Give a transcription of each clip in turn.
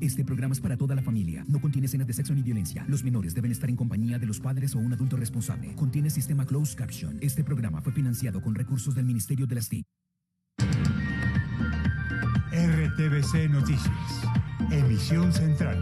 Este programa es para toda la familia. No contiene escenas de sexo ni violencia. Los menores deben estar en compañía de los padres o un adulto responsable. Contiene sistema closed caption. Este programa fue financiado con recursos del Ministerio de las TIC. RTBC Noticias. Emisión central.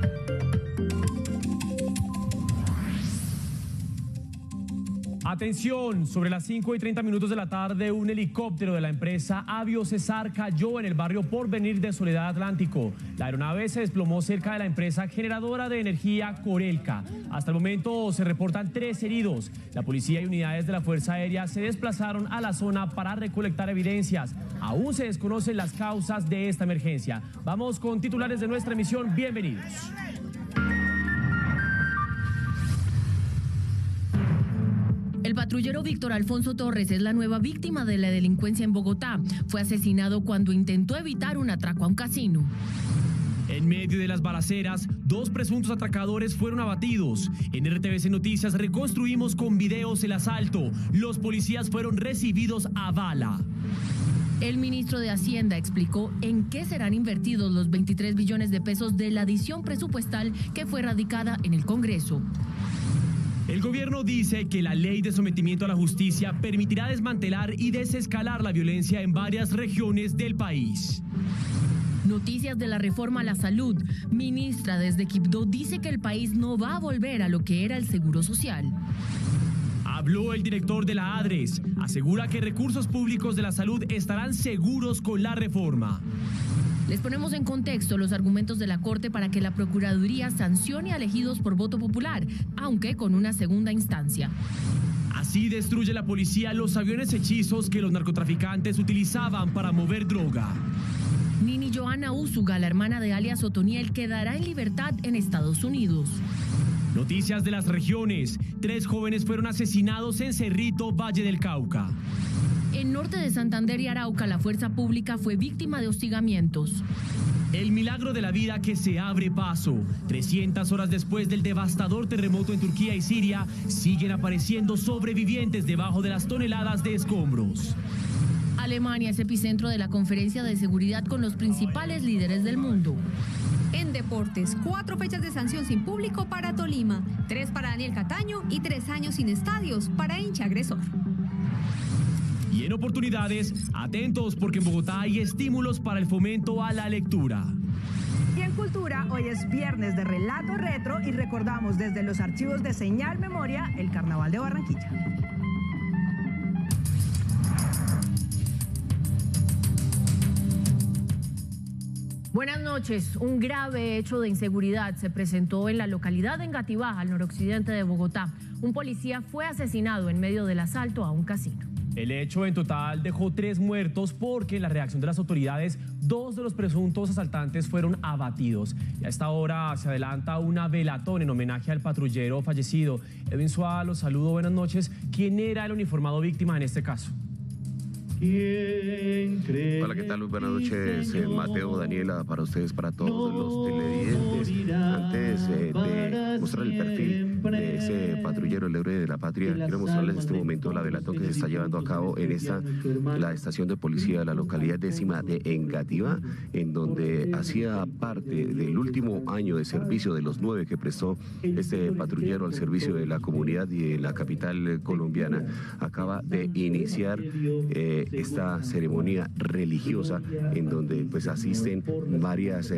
Atención, sobre las 5:30 de la tarde, un helicóptero de la empresa Aviocesar cayó en el barrio Porvenir de Soledad Atlántico. La aeronave se desplomó cerca de la empresa generadora de energía Corelca. Hasta el momento se reportan 3 heridos. La policía y unidades de la Fuerza Aérea se desplazaron a la zona para recolectar evidencias. Aún se desconocen las causas de esta emergencia. Vamos con titulares de nuestra emisión. Bienvenidos. El patrullero Víctor Alfonso Torres es la nueva víctima de la delincuencia en Bogotá. Fue asesinado cuando intentó evitar un atraco a un casino. En medio de las balaceras, 2 presuntos atracadores fueron abatidos. En RTBC Noticias reconstruimos con videos el asalto. Los policías fueron recibidos a bala. El ministro de Hacienda explicó en qué serán invertidos los 23 billones de pesos de la adición presupuestal que fue radicada en el Congreso. El gobierno dice que la ley de sometimiento a la justicia permitirá desmantelar y desescalar la violencia en varias regiones del país. Noticias de la reforma a la salud. Ministra desde Quibdó dice que el país no va a volver a lo que era el seguro social. Habló el director de la ADRES. Asegura que recursos públicos de la salud estarán seguros con la reforma. Les ponemos en contexto los argumentos de la Corte para que la Procuraduría sancione a elegidos por voto popular, aunque con una segunda instancia. Así destruye la policía los aviones hechizos que los narcotraficantes utilizaban para mover droga. Nini Johanna Úsuga, la hermana de alias Otoniel, quedará en libertad en Estados Unidos. Noticias de las regiones. 3 jóvenes fueron asesinados en Cerrito, Valle del Cauca. En norte de Santander y Arauca, la fuerza pública fue víctima de hostigamientos. El milagro de la vida que se abre paso. 300 horas después del devastador terremoto en Turquía y Siria, siguen apareciendo sobrevivientes debajo de las toneladas de escombros. Alemania es epicentro de la conferencia de seguridad con los principales líderes del mundo. En deportes, 4 fechas de sanción sin público para Tolima, 3 para Daniel Cataño y 3 años sin estadios para hincha agresor. Y en oportunidades, atentos porque en Bogotá hay estímulos para el fomento a la lectura. Y en Cultura, hoy es viernes de Relato Retro y recordamos desde los archivos de Señal Memoria el Carnaval de Barranquilla. Buenas noches. Un grave hecho de inseguridad se presentó en la localidad de Engativá, al noroccidente de Bogotá. Un policía fue asesinado en medio del asalto a un casino. El hecho en total dejó 3 muertos porque en la reacción de las autoridades, 2 de los presuntos asaltantes fueron abatidos. Y a esta hora se adelanta una velatón en homenaje al patrullero fallecido. Edwin Suárez, los saludo, buenas noches. ¿Quién era el uniformado víctima en este caso? Hola, ¿qué tal? Muy buenas noches, Mateo, Daniela, para ustedes, para todos los televidentes. Antes de mostrar el perfil de ese patrullero, el héroe de la patria, quiero mostrarles en este momento la velatón que se está llevando a cabo en la estación de policía de la localidad 10ª de Engativá, en donde hacía parte del último año de servicio de los 9 que prestó este patrullero al servicio de la comunidad y de la capital colombiana. Acaba de iniciar esta ceremonia religiosa en donde pues asisten varias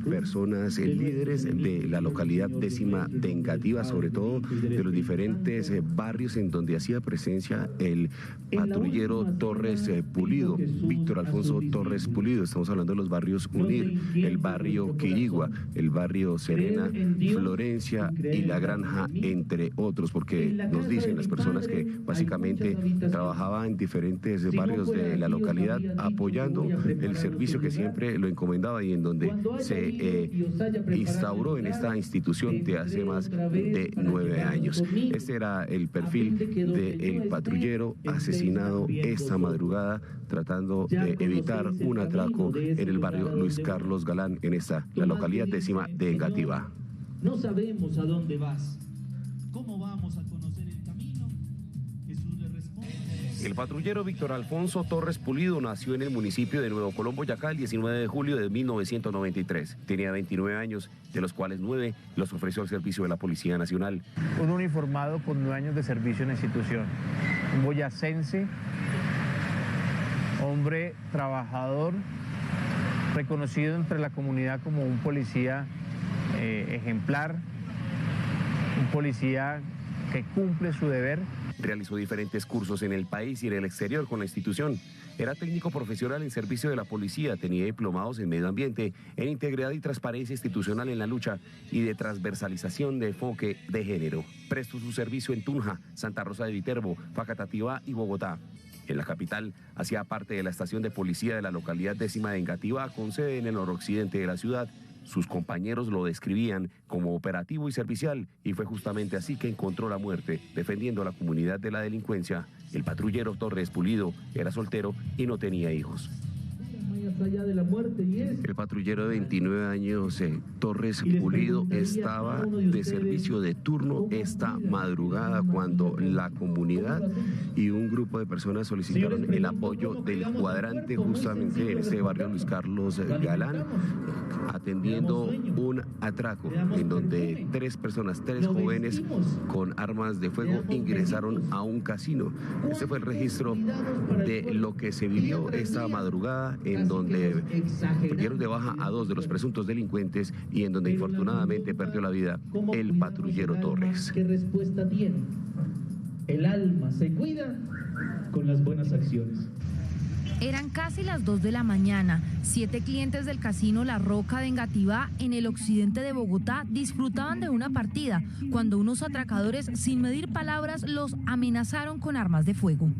personas, líderes de la localidad 10ª de Engativá, sobre todo de los diferentes barrios en donde hacía presencia el patrullero Torres Pulido, Víctor Alfonso Torres Pulido. Estamos hablando de los barrios Unir, el barrio Quirigua, el barrio Serena, Florencia y La Granja, entre otros, porque nos dicen las personas que básicamente trabajaban en diferentes barrios de la localidad apoyando el servicio que siempre lo encomendaba y en donde se instauró en esta institución de hace más de 9 años. Este era el perfil del patrullero asesinado esta madrugada tratando de evitar un atraco en el barrio Luis Carlos Galán, en la localidad 10ª de Engativá. No sabemos a dónde vas. ¿Cómo vamos a conocer el camino? Jesús le responde. El patrullero Víctor Alfonso Torres Pulido nació en el municipio de Nuevo Colón, Boyacá, el 19 de julio de 1993. Tenía 29 años, de los cuales 9 los ofreció al servicio de la Policía Nacional. Un uniformado con 9 años de servicio en la institución, un boyacense, hombre trabajador, reconocido entre la comunidad como un policía ejemplar, un policía que cumple su deber. Realizó diferentes cursos en el país y en el exterior con la institución. Era técnico profesional en servicio de la policía, tenía diplomados en medio ambiente, en integridad y transparencia institucional en la lucha y de transversalización de enfoque de género. Prestó su servicio en Tunja, Santa Rosa de Viterbo, Facatativá y Bogotá. En la capital, hacía parte de la estación de policía de la localidad 10ª de Engativá, con sede en el noroccidente de la ciudad. Sus compañeros lo describían como operativo y servicial, y fue justamente así que encontró la muerte, defendiendo a la comunidad de la delincuencia. El patrullero Torres Pulido era soltero y no tenía hijos. El patrullero de 29 años, Torres Pulido, estaba de servicio de turno esta madrugada cuando la comunidad y un grupo de personas solicitaron el apoyo del cuadrante justamente en este barrio Luis Carlos Galán, atendiendo un atraco en donde 3 jóvenes con armas de fuego ingresaron a un casino. Este fue el registro de lo que se vivió esta madrugada, en donde dieron de baja a 2 de los presuntos delincuentes y en donde infortunadamente perdió la vida el patrullero Torres. ¿Qué respuesta tiene? El alma se cuida con las buenas acciones. Eran casi las 2 de la mañana. 7 clientes del casino La Roca de Engativá, en el occidente de Bogotá, disfrutaban de una partida cuando unos atracadores, sin medir palabras, los amenazaron con armas de fuego.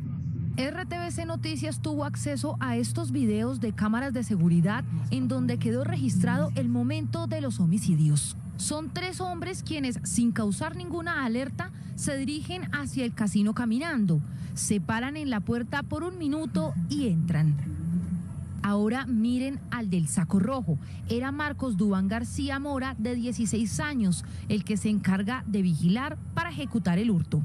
RTBC Noticias tuvo acceso a estos videos de cámaras de seguridad en donde quedó registrado el momento de los homicidios. Son 3 hombres quienes, sin causar ninguna alerta, se dirigen hacia el casino caminando. Se paran en la puerta por 1 minuto y entran. Ahora miren al del saco rojo. Era Marcos Duván García Mora, de 16 años, el que se encarga de vigilar para ejecutar el hurto.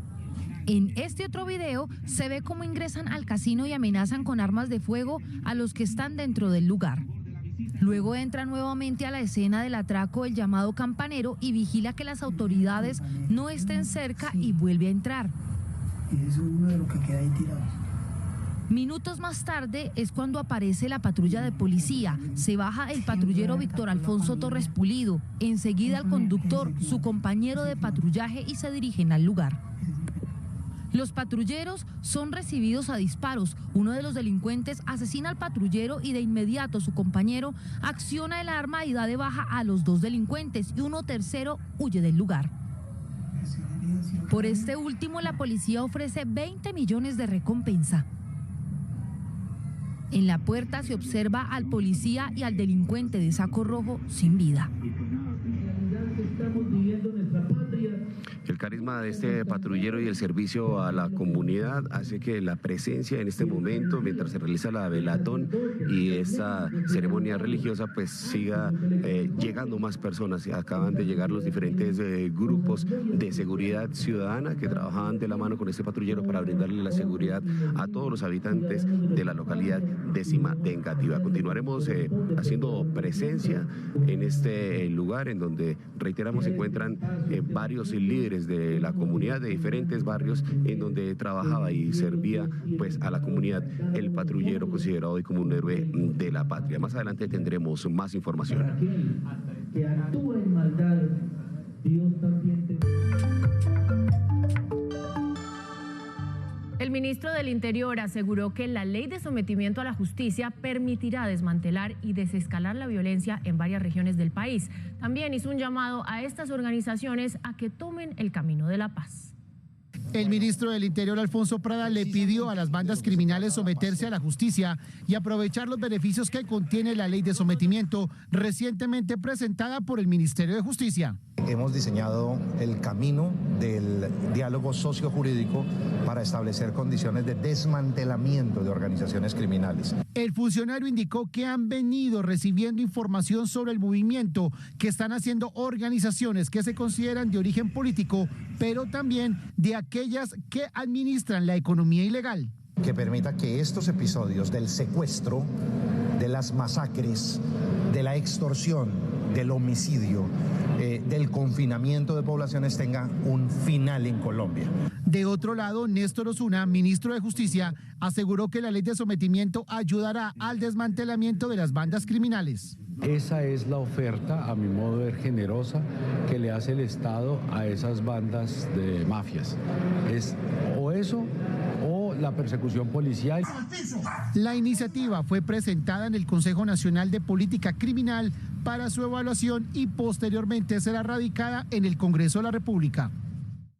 En este otro video se ve cómo ingresan al casino y amenazan con armas de fuego a los que están dentro del lugar. Luego entra nuevamente a la escena del atraco el llamado campanero y vigila que las autoridades no estén cerca y vuelve a entrar. Y eso es uno de los que queda ahí tirado. Minutos más tarde es cuando aparece la patrulla de policía. Se baja el patrullero Víctor Alfonso Torres Pulido. Enseguida el conductor, su compañero de patrullaje, y se dirigen al lugar. Los patrulleros son recibidos a disparos. Uno de los delincuentes asesina al patrullero y de inmediato su compañero acciona el arma y da de baja a los 2 delincuentes, y uno tercero huye del lugar. Por este último, la policía ofrece 20 millones de recompensa. En la puerta se observa al policía y al delincuente de saco rojo sin vida. El carisma de este patrullero y el servicio a la comunidad hace que la presencia en este momento, mientras se realiza la velatón y esta ceremonia religiosa, pues siga llegando más personas. Acaban de llegar los diferentes grupos de seguridad ciudadana que trabajaban de la mano con este patrullero para brindarle la seguridad a todos los habitantes de la localidad 10ª de Engativá. Continuaremos haciendo presencia en este lugar, en donde, reiteramos, se encuentran varios líderes de la comunidad de diferentes barrios, en donde trabajaba y servía pues a la comunidad el patrullero, considerado hoy como un héroe de la patria. Más adelante tendremos más información. Que actúa en maldad, Dios también El ministro del Interior aseguró que la ley de sometimiento a la justicia permitirá desmantelar y desescalar la violencia en varias regiones del país. También hizo un llamado a estas organizaciones a que tomen el camino de la paz. El ministro del Interior, Alfonso Prada, le pidió a las bandas criminales someterse a la justicia y aprovechar los beneficios que contiene la ley de sometimiento recientemente presentada por el Ministerio de Justicia. Hemos diseñado el camino del diálogo sociojurídico para establecer condiciones de desmantelamiento de organizaciones criminales. El funcionario indicó que han venido recibiendo información sobre el movimiento que están haciendo organizaciones que se consideran de origen político, pero también de aquellas que administran la economía ilegal. que permita que estos episodios del secuestro, de las masacres, de la extorsión, del homicidio, del confinamiento de poblaciones tengan un final en Colombia. De otro lado, Néstor Osuna, ministro de Justicia, aseguró que la ley de sometimiento ayudará al desmantelamiento de las bandas criminales. Esa es la oferta, a mi modo de ver, generosa que le hace el Estado a esas bandas de mafias. Es o eso o la persecución policial. La iniciativa fue presentada en el Consejo Nacional de Política Criminal para su evaluación y posteriormente será radicada en el Congreso de la República.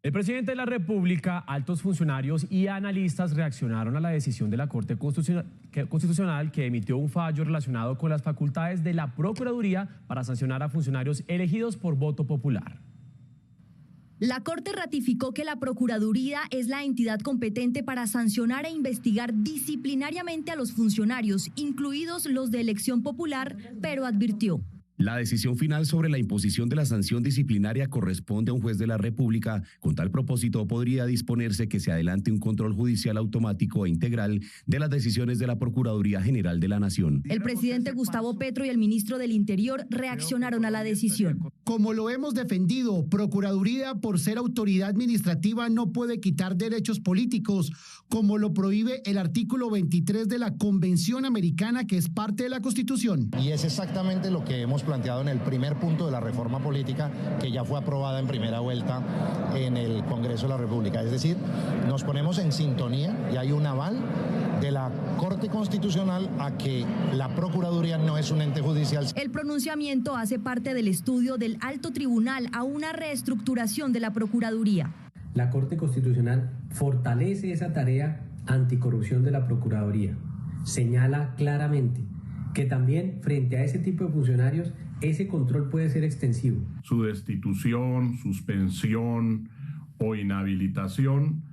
El presidente de la República, altos funcionarios y analistas reaccionaron a la decisión de la Corte Constitucional que emitió un fallo relacionado con las facultades de la Procuraduría para sancionar a funcionarios elegidos por voto popular. La Corte ratificó que la Procuraduría es la entidad competente para sancionar e investigar disciplinariamente a los funcionarios, incluidos los de elección popular, pero advirtió: la decisión final sobre la imposición de la sanción disciplinaria corresponde a un juez de la República. Con tal propósito, podría disponerse que se adelante un control judicial automático e integral de las decisiones de la Procuraduría General de la Nación. El presidente Gustavo Petro y el ministro del Interior reaccionaron a la decisión. Como lo hemos defendido, Procuraduría, por ser autoridad administrativa, no puede quitar derechos políticos, como lo prohíbe el artículo 23 de la Convención Americana, que es parte de la Constitución. Y es exactamente lo que hemos planteado en el primer punto de la reforma política, que ya fue aprobada en primera vuelta en el Congreso de la República. Es decir, nos ponemos en sintonía y hay un aval de la Corte Constitucional a que la Procuraduría no es un ente judicial. El pronunciamiento hace parte del estudio del Alto Tribunal a una reestructuración de la Procuraduría. La Corte Constitucional fortalece esa tarea anticorrupción de la Procuraduría. Señala claramente que también frente a ese tipo de funcionarios ese control puede ser extensivo. Su destitución, suspensión o inhabilitación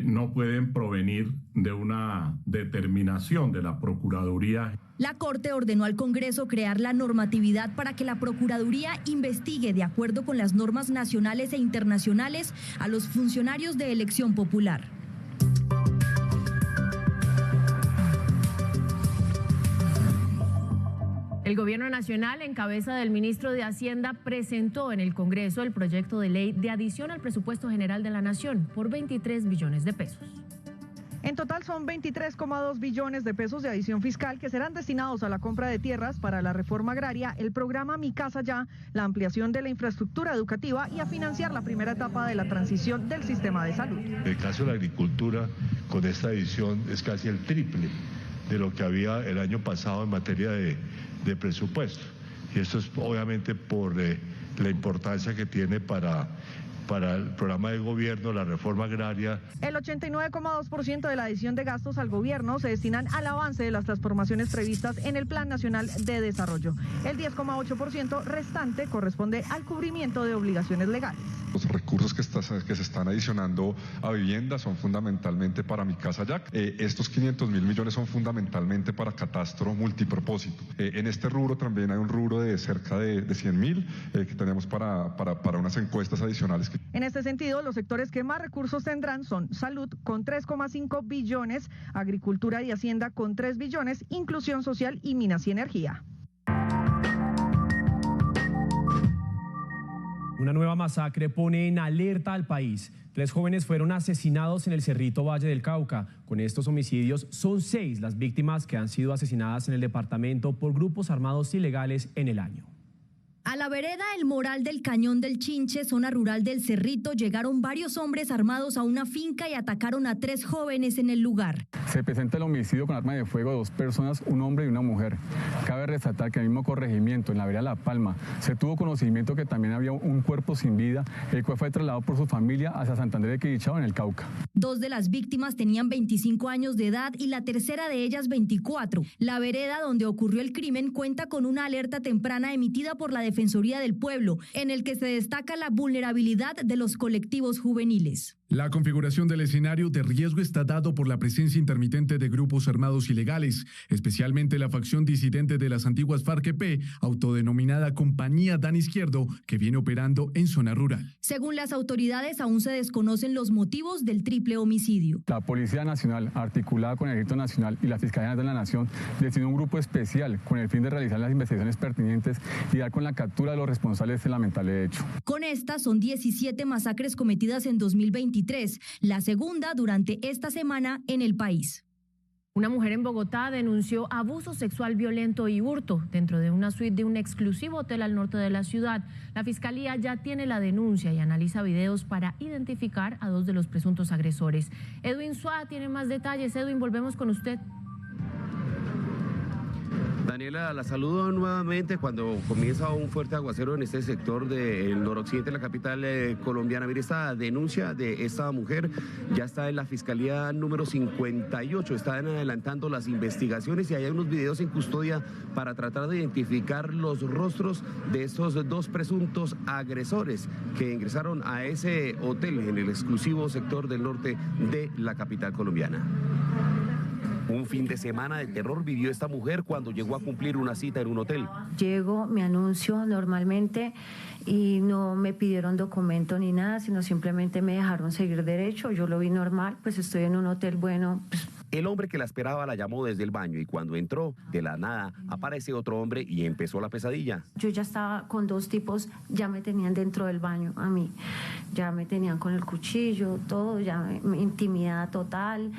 no pueden provenir de una determinación de la Procuraduría. La Corte ordenó al Congreso crear la normatividad para que la Procuraduría investigue, de acuerdo con las normas nacionales e internacionales, a los funcionarios de elección popular. El Gobierno Nacional, en cabeza del ministro de Hacienda, presentó en el Congreso el proyecto de ley de adición al presupuesto general de la Nación por 23 billones de pesos. En total son 23,2 billones de pesos de adición fiscal que serán destinados a la compra de tierras para la reforma agraria, el programa Mi Casa Ya, la ampliación de la infraestructura educativa y a financiar la primera etapa de la transición del sistema de salud. En el caso de la agricultura, con esta adición es casi el triple de lo que había el año pasado en materia de presupuesto. Y esto es obviamente por la importancia que tiene para el programa de gobierno, la reforma agraria. El 89,2% de la adición de gastos al gobierno se destinan al avance de las transformaciones previstas en el Plan Nacional de Desarrollo. El 10,8% restante corresponde al cubrimiento de obligaciones legales. Los recursos que se están adicionando a vivienda son fundamentalmente para Mi Casa Ya. Estos 500.000 millones son fundamentalmente para catastro multipropósito. En este rubro también hay un rubro de cerca de 100.000 que tenemos para unas encuestas adicionales. En este sentido, los sectores que más recursos tendrán son salud con 3,5 billones, agricultura y hacienda con 3 billones, inclusión social y minas y energía. Una nueva masacre pone en alerta al país. 3 jóvenes fueron asesinados en el Cerrito Valle del Cauca. Con estos homicidios son 6 las víctimas que han sido asesinadas en el departamento por grupos armados ilegales en el año. A la vereda El Moral del Cañón del Chinche, zona rural del Cerrito, llegaron varios hombres armados a una finca y atacaron a 3 jóvenes en el lugar. Se presenta el homicidio con arma de fuego de 2 personas, un hombre y una mujer. Cabe resaltar que en el mismo corregimiento, en la vereda La Palma, se tuvo conocimiento que también había un cuerpo sin vida, el cual fue trasladado por su familia hacia Santander de Quilichao, en el Cauca. 2 de las víctimas tenían 25 años de edad y la tercera de ellas 24. La vereda donde ocurrió el crimen cuenta con una alerta temprana emitida por la Defensoría del Pueblo, en el que se destaca la vulnerabilidad de los colectivos juveniles. La configuración del escenario de riesgo está dado por la presencia intermitente de grupos armados ilegales, especialmente la facción disidente de las antiguas FARC-EP, autodenominada Compañía Dan Izquierdo, que viene operando en zona rural. Según las autoridades, aún se desconocen los motivos del triple homicidio. La Policía Nacional, articulada con el Ejército Nacional y la Fiscalía de la Nación, designó un grupo especial con el fin de realizar las investigaciones pertinentes y dar con la captura de los responsables de este lamentable hecho. Con estas son 17 masacres cometidas en 2023, la segunda durante esta semana en el país. Una mujer en Bogotá denunció abuso sexual violento y hurto dentro de una suite de un exclusivo hotel al norte de la ciudad. La fiscalía ya tiene la denuncia y analiza videos para identificar a 2 de los presuntos agresores. Edwin Suá tiene más detalles. Edwin, volvemos con usted. Daniela, la saludo nuevamente cuando comienza un fuerte aguacero en este sector del noroccidente de la capital colombiana. Mire, esta denuncia de esta mujer ya está en la Fiscalía número 58. Están adelantando las investigaciones y hay unos videos en custodia para tratar de identificar los rostros de estos 2 presuntos agresores que ingresaron a ese hotel en el exclusivo sector del norte de la capital colombiana. Un fin de semana de terror vivió esta mujer cuando llegó a cumplir una cita en un hotel. Llego, me anuncio normalmente y no me pidieron documento ni nada, sino simplemente me dejaron seguir derecho. Yo lo vi normal, pues estoy en un hotel bueno. El hombre que la esperaba la llamó desde el baño y cuando entró, de la nada, aparece otro hombre y empezó la pesadilla. Yo ya estaba con 2 tipos, ya me tenían dentro del baño a mí. Ya me tenían con el cuchillo, todo, ya intimidad total.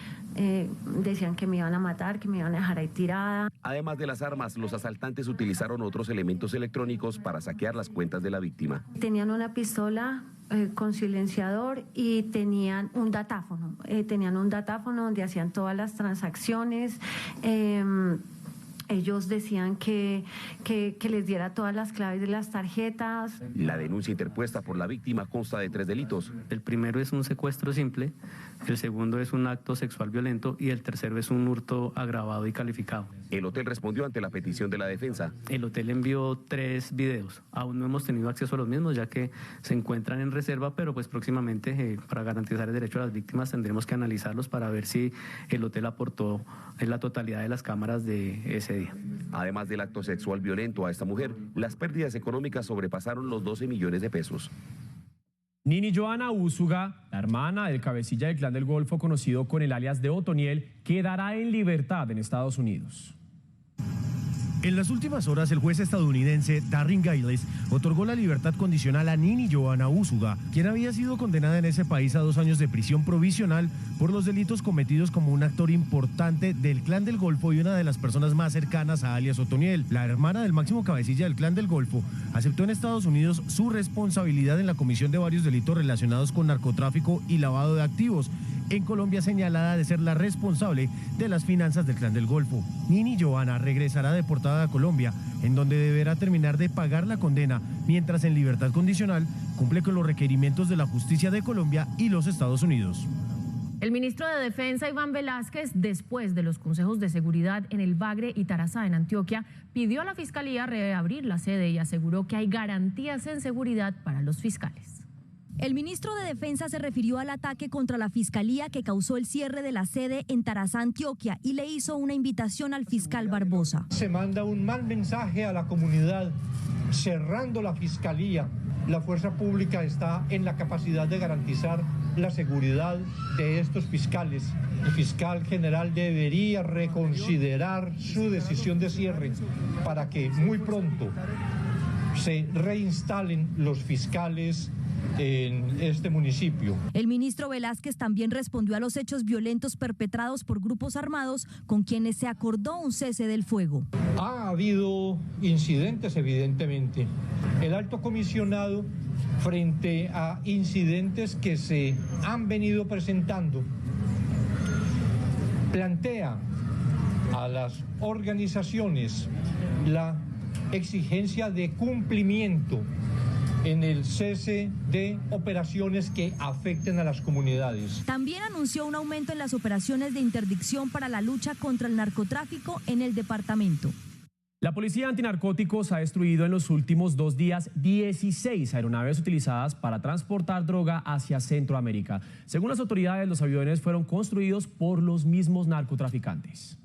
Decían que me iban a matar, que me iban a dejar ahí tirada. Además de las armas, los asaltantes utilizaron otros elementos electrónicos para saquear las cuentas de la víctima. Tenían una pistola con silenciador y tenían un datáfono. Donde hacían todas las transacciones. Ellos decían que les diera todas las claves de las tarjetas. La denuncia interpuesta por la víctima consta de 3 delitos. El primero es un secuestro simple, el segundo es un acto sexual violento y el tercero es un hurto agravado y calificado. El hotel respondió ante la petición de la defensa. El hotel envió 3 videos. Aún no hemos tenido acceso a los mismos ya que se encuentran en reserva, pero pues próximamente para garantizar el derecho a las víctimas tendremos que analizarlos para ver si el hotel aportó en la totalidad de las cámaras de ese día. Además del acto sexual violento a esta mujer, las pérdidas económicas sobrepasaron los 12 millones de pesos. Nini Johanna Úsuga, la hermana del cabecilla del Clan del Golfo conocido con el alias de Otoniel, quedará en libertad en Estados Unidos. En las últimas horas, el juez estadounidense Darren Gayles otorgó la libertad condicional a Nini Johanna Úsuga, quien había sido condenada en ese país a 2 años de prisión provisional por los delitos cometidos como un actor importante del Clan del Golfo y una de las personas más cercanas a alias Otoniel. La hermana del máximo cabecilla del Clan del Golfo aceptó en Estados Unidos su responsabilidad en la comisión de varios delitos relacionados con narcotráfico y lavado de activos. En Colombia señalada de ser la responsable de las finanzas del Clan del Golfo. Nini Johanna regresará deportada a Colombia, en donde deberá terminar de pagar la condena, mientras en libertad condicional cumple con los requerimientos de la justicia de Colombia y los Estados Unidos. El ministro de Defensa, Iván Velásquez, después de los consejos de seguridad en el Bagre y Tarazá, en Antioquia, pidió a la Fiscalía reabrir la sede y aseguró que hay garantías en seguridad para los fiscales. El ministro de Defensa se refirió al ataque contra la Fiscalía que causó el cierre de la sede en Tarazá, Antioquia, y le hizo una invitación al fiscal Barbosa. Se manda un mal mensaje a la comunidad, cerrando la Fiscalía. La fuerza pública está en la capacidad de garantizar la seguridad de estos fiscales. El fiscal general debería reconsiderar su decisión de cierre para que muy pronto se reinstalen los fiscales en este municipio. El ministro Velásquez también respondió a los hechos violentos perpetrados por grupos armados con quienes se acordó un cese del fuego. Ha habido incidentes, evidentemente. El alto comisionado, frente a incidentes que se han venido presentando, plantea a las organizaciones la exigencia de cumplimiento en el cese de operaciones que afecten a las comunidades. También anunció un aumento en las operaciones de interdicción para la lucha contra el narcotráfico en el departamento. La Policía Antinarcóticos ha destruido en los últimos 2 días 16 aeronaves utilizadas para transportar droga hacia Centroamérica. Según las autoridades, los aviones fueron construidos por los mismos narcotraficantes.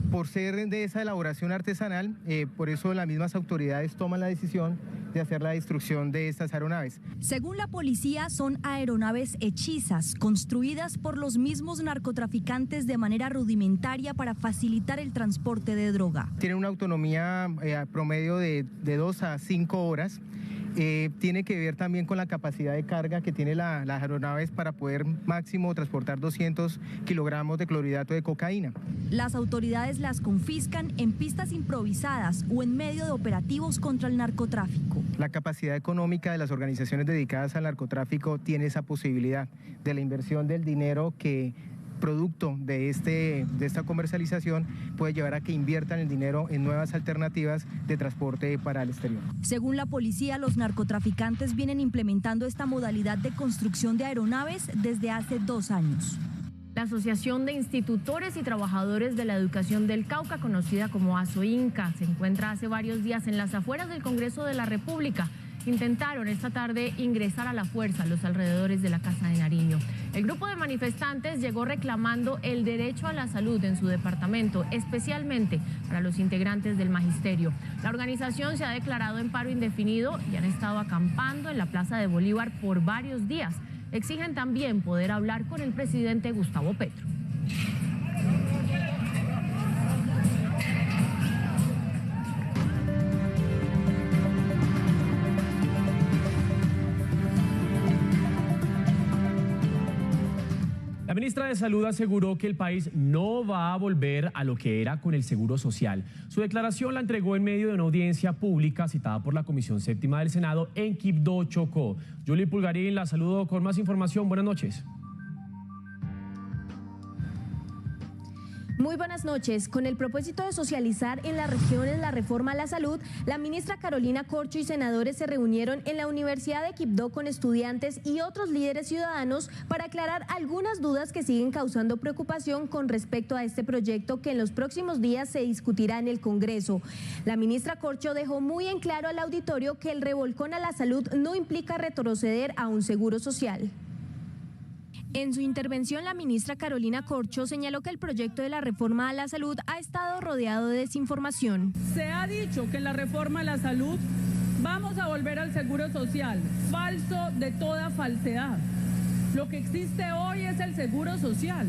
Por ser de esa elaboración artesanal, por eso las mismas autoridades toman la decisión de hacer la destrucción de estas aeronaves. Según la policía, son aeronaves hechizas, construidas por los mismos narcotraficantes de manera rudimentaria para facilitar el transporte de droga. Tienen una autonomía promedio de 2 a 5 horas. Tiene que ver también con la capacidad de carga que tiene las aeronaves para poder máximo transportar 200 kilogramos de clorhidrato de cocaína. Las autoridades las confiscan en pistas improvisadas o en medio de operativos contra el narcotráfico. La capacidad económica de las organizaciones dedicadas al narcotráfico tiene esa posibilidad de la inversión del dinero que producto de esta comercialización puede llevar a que inviertan el dinero en nuevas alternativas de transporte para el exterior. Según la policía, los narcotraficantes vienen implementando esta modalidad de construcción de aeronaves desde hace 2 años. La Asociación de Institutores y Trabajadores de la Educación del Cauca, conocida como ASOINCA, se encuentra hace varios días en las afueras del Congreso de la República. Intentaron esta tarde ingresar a la fuerza a los alrededores de la Casa de Nariño. El grupo de manifestantes llegó reclamando el derecho a la salud en su departamento, especialmente para los integrantes del magisterio. La organización se ha declarado en paro indefinido y han estado acampando en la Plaza de Bolívar por varios días. Exigen también poder hablar con el presidente Gustavo Petro. La ministra de Salud aseguró que el país no va a volver a lo que era con el Seguro Social. Su declaración la entregó en medio de una audiencia pública citada por la Comisión Séptima del Senado en Quibdó, Chocó. Julie Pulgarín la saludo con más información. Buenas noches. Muy buenas noches. Con el propósito de socializar en las regiones la reforma a la salud, la ministra Carolina Corcho y senadores se reunieron en la Universidad de Quibdó con estudiantes y otros líderes ciudadanos para aclarar algunas dudas que siguen causando preocupación con respecto a este proyecto que en los próximos días se discutirá en el Congreso. La ministra Corcho dejó muy en claro al auditorio que el revolcón a la salud no implica retroceder a un seguro social. En su intervención, la ministra Carolina Corcho señaló que el proyecto de la reforma a la salud ha estado rodeado de desinformación. Se ha dicho que en la reforma a la salud vamos a volver al seguro social, falso de toda falsedad. Lo que existe hoy es el seguro social.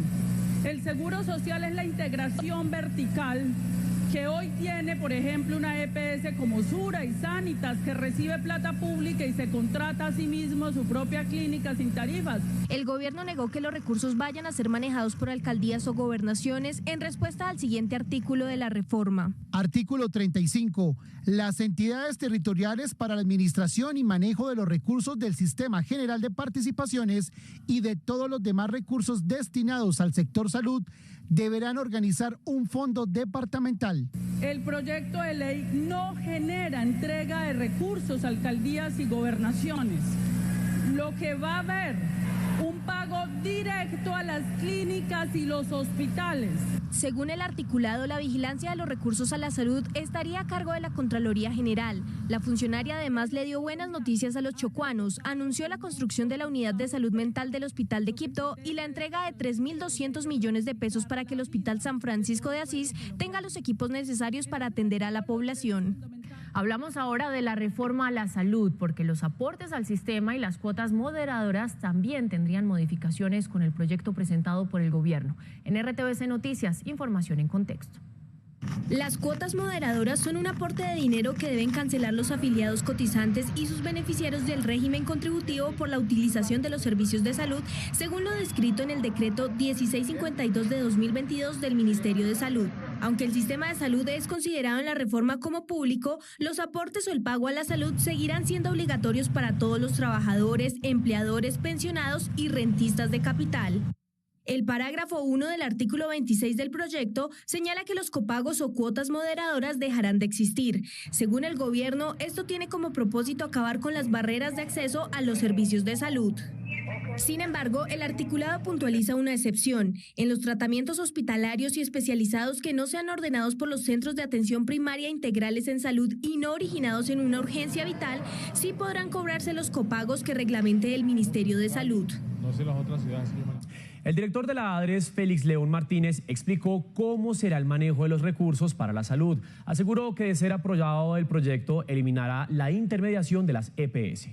El seguro social es la integración vertical que hoy tiene, por ejemplo, una EPS como Sura y Sanitas, que recibe plata pública y se contrata a sí mismo su propia clínica sin tarifas. El gobierno negó que los recursos vayan a ser manejados por alcaldías o gobernaciones en respuesta al siguiente artículo de la reforma. Artículo 35. Las entidades territoriales para la administración y manejo de los recursos del Sistema General de Participaciones y de todos los demás recursos destinados al sector salud deberán organizar un fondo departamental. El proyecto de ley no genera entrega de recursos a alcaldías y gobernaciones. Lo que va a haber un pago directo a las clínicas y los hospitales. Según el articulado, la vigilancia de los recursos a la salud estaría a cargo de la Contraloría General. La funcionaria además le dio buenas noticias a los chocuanos, anunció la construcción de la unidad de salud mental del Hospital de Quibdó y la entrega de 3.200 millones de pesos para que el Hospital San Francisco de Asís tenga los equipos necesarios para atender a la población. Hablamos ahora de la reforma a la salud, porque los aportes al sistema y las cuotas moderadoras también tendrían modificaciones con el proyecto presentado por el gobierno. En RTVC Noticias, información en contexto. Las cuotas moderadoras son un aporte de dinero que deben cancelar los afiliados cotizantes y sus beneficiarios del régimen contributivo por la utilización de los servicios de salud, según lo descrito en el decreto 1652 de 2022 del Ministerio de Salud. Aunque el sistema de salud es considerado en la reforma como público, los aportes o el pago a la salud seguirán siendo obligatorios para todos los trabajadores, empleadores, pensionados y rentistas de capital. El parágrafo 1 del artículo 26 del proyecto señala que los copagos o cuotas moderadoras dejarán de existir. Según el gobierno, esto tiene como propósito acabar con las barreras de acceso a los servicios de salud. Sin embargo, el articulado puntualiza una excepción. En los tratamientos hospitalarios y especializados que no sean ordenados por los centros de atención primaria integrales en salud y no originados en una urgencia vital, sí podrán cobrarse los copagos que reglamente el Ministerio de Salud. No sé las otras ciudades. El director de la ADRES, Félix León Martínez, explicó cómo será el manejo de los recursos para la salud. Aseguró que de ser aprobado el proyecto eliminará la intermediación de las EPS.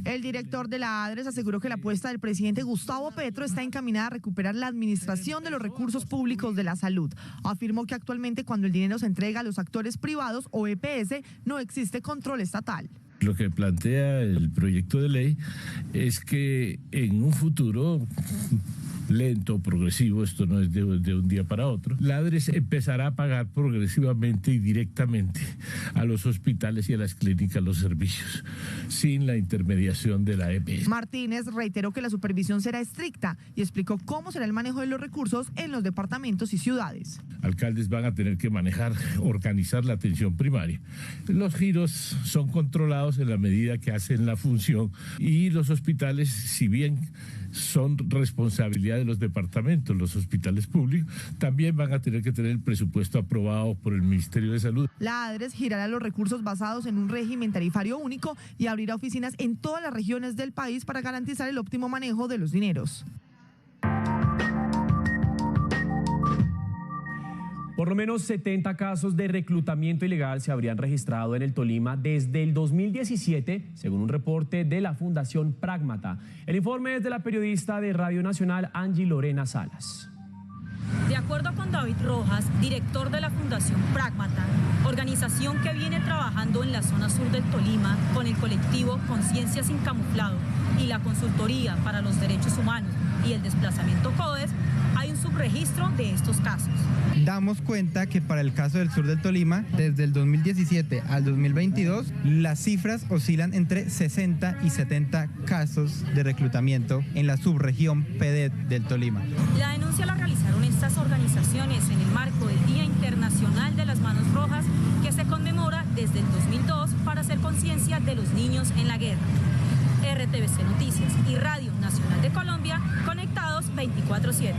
El director de la ADRES aseguró que la apuesta del presidente Gustavo Petro está encaminada a recuperar la administración de los recursos públicos de la salud. Afirmó que actualmente cuando el dinero se entrega a los actores privados o EPS no existe control estatal. Lo que plantea el proyecto de ley es que en un futuro lento, progresivo, esto no es de un día para otro, la ADRES empezará a pagar progresivamente y directamente a los hospitales y a las clínicas los servicios, sin la intermediación de la EPS. Martínez reiteró que la supervisión será estricta y explicó cómo será el manejo de los recursos en los departamentos y ciudades. Alcaldes van a tener que organizar la atención primaria. Los giros son controlados en la medida que hacen la función y los hospitales, si bien son responsabilidad de los departamentos, los hospitales públicos, también van a tener que tener el presupuesto aprobado por el Ministerio de Salud. La ADRES girará los recursos basados en un régimen tarifario único y abrirá oficinas en todas las regiones del país para garantizar el óptimo manejo de los dineros. Por lo menos 70 casos de reclutamiento ilegal se habrían registrado en el Tolima desde el 2017, según un reporte de la Fundación Prágmata. El informe es de la periodista de Radio Nacional, Angie Lorena Salas. De acuerdo con David Rojas, director de la Fundación Prágmata, organización que viene trabajando en la zona sur del Tolima con el colectivo Conciencia Sin Camuflado y la Consultoría para los Derechos Humanos y el Desplazamiento CODES, hay un subregistro de estos casos. Damos cuenta que para el caso del sur del Tolima, desde el 2017 al 2022, las cifras oscilan entre 60 y 70 casos de reclutamiento en la subregión PD del Tolima. La denuncia la realizaron estas organizaciones en el marco del Día Internacional de las Manos Rojas, que se conmemora desde el 2002 para hacer conciencia de los niños en la guerra. RTVC Noticias y Radio Nacional de Colombia, conectados 24/7.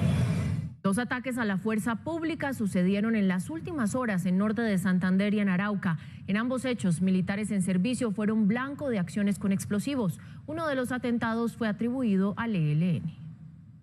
Dos ataques a la fuerza pública sucedieron en las últimas horas en norte de Santander y en Arauca. En ambos hechos, militares en servicio fueron blanco de acciones con explosivos. Uno de los atentados fue atribuido al ELN.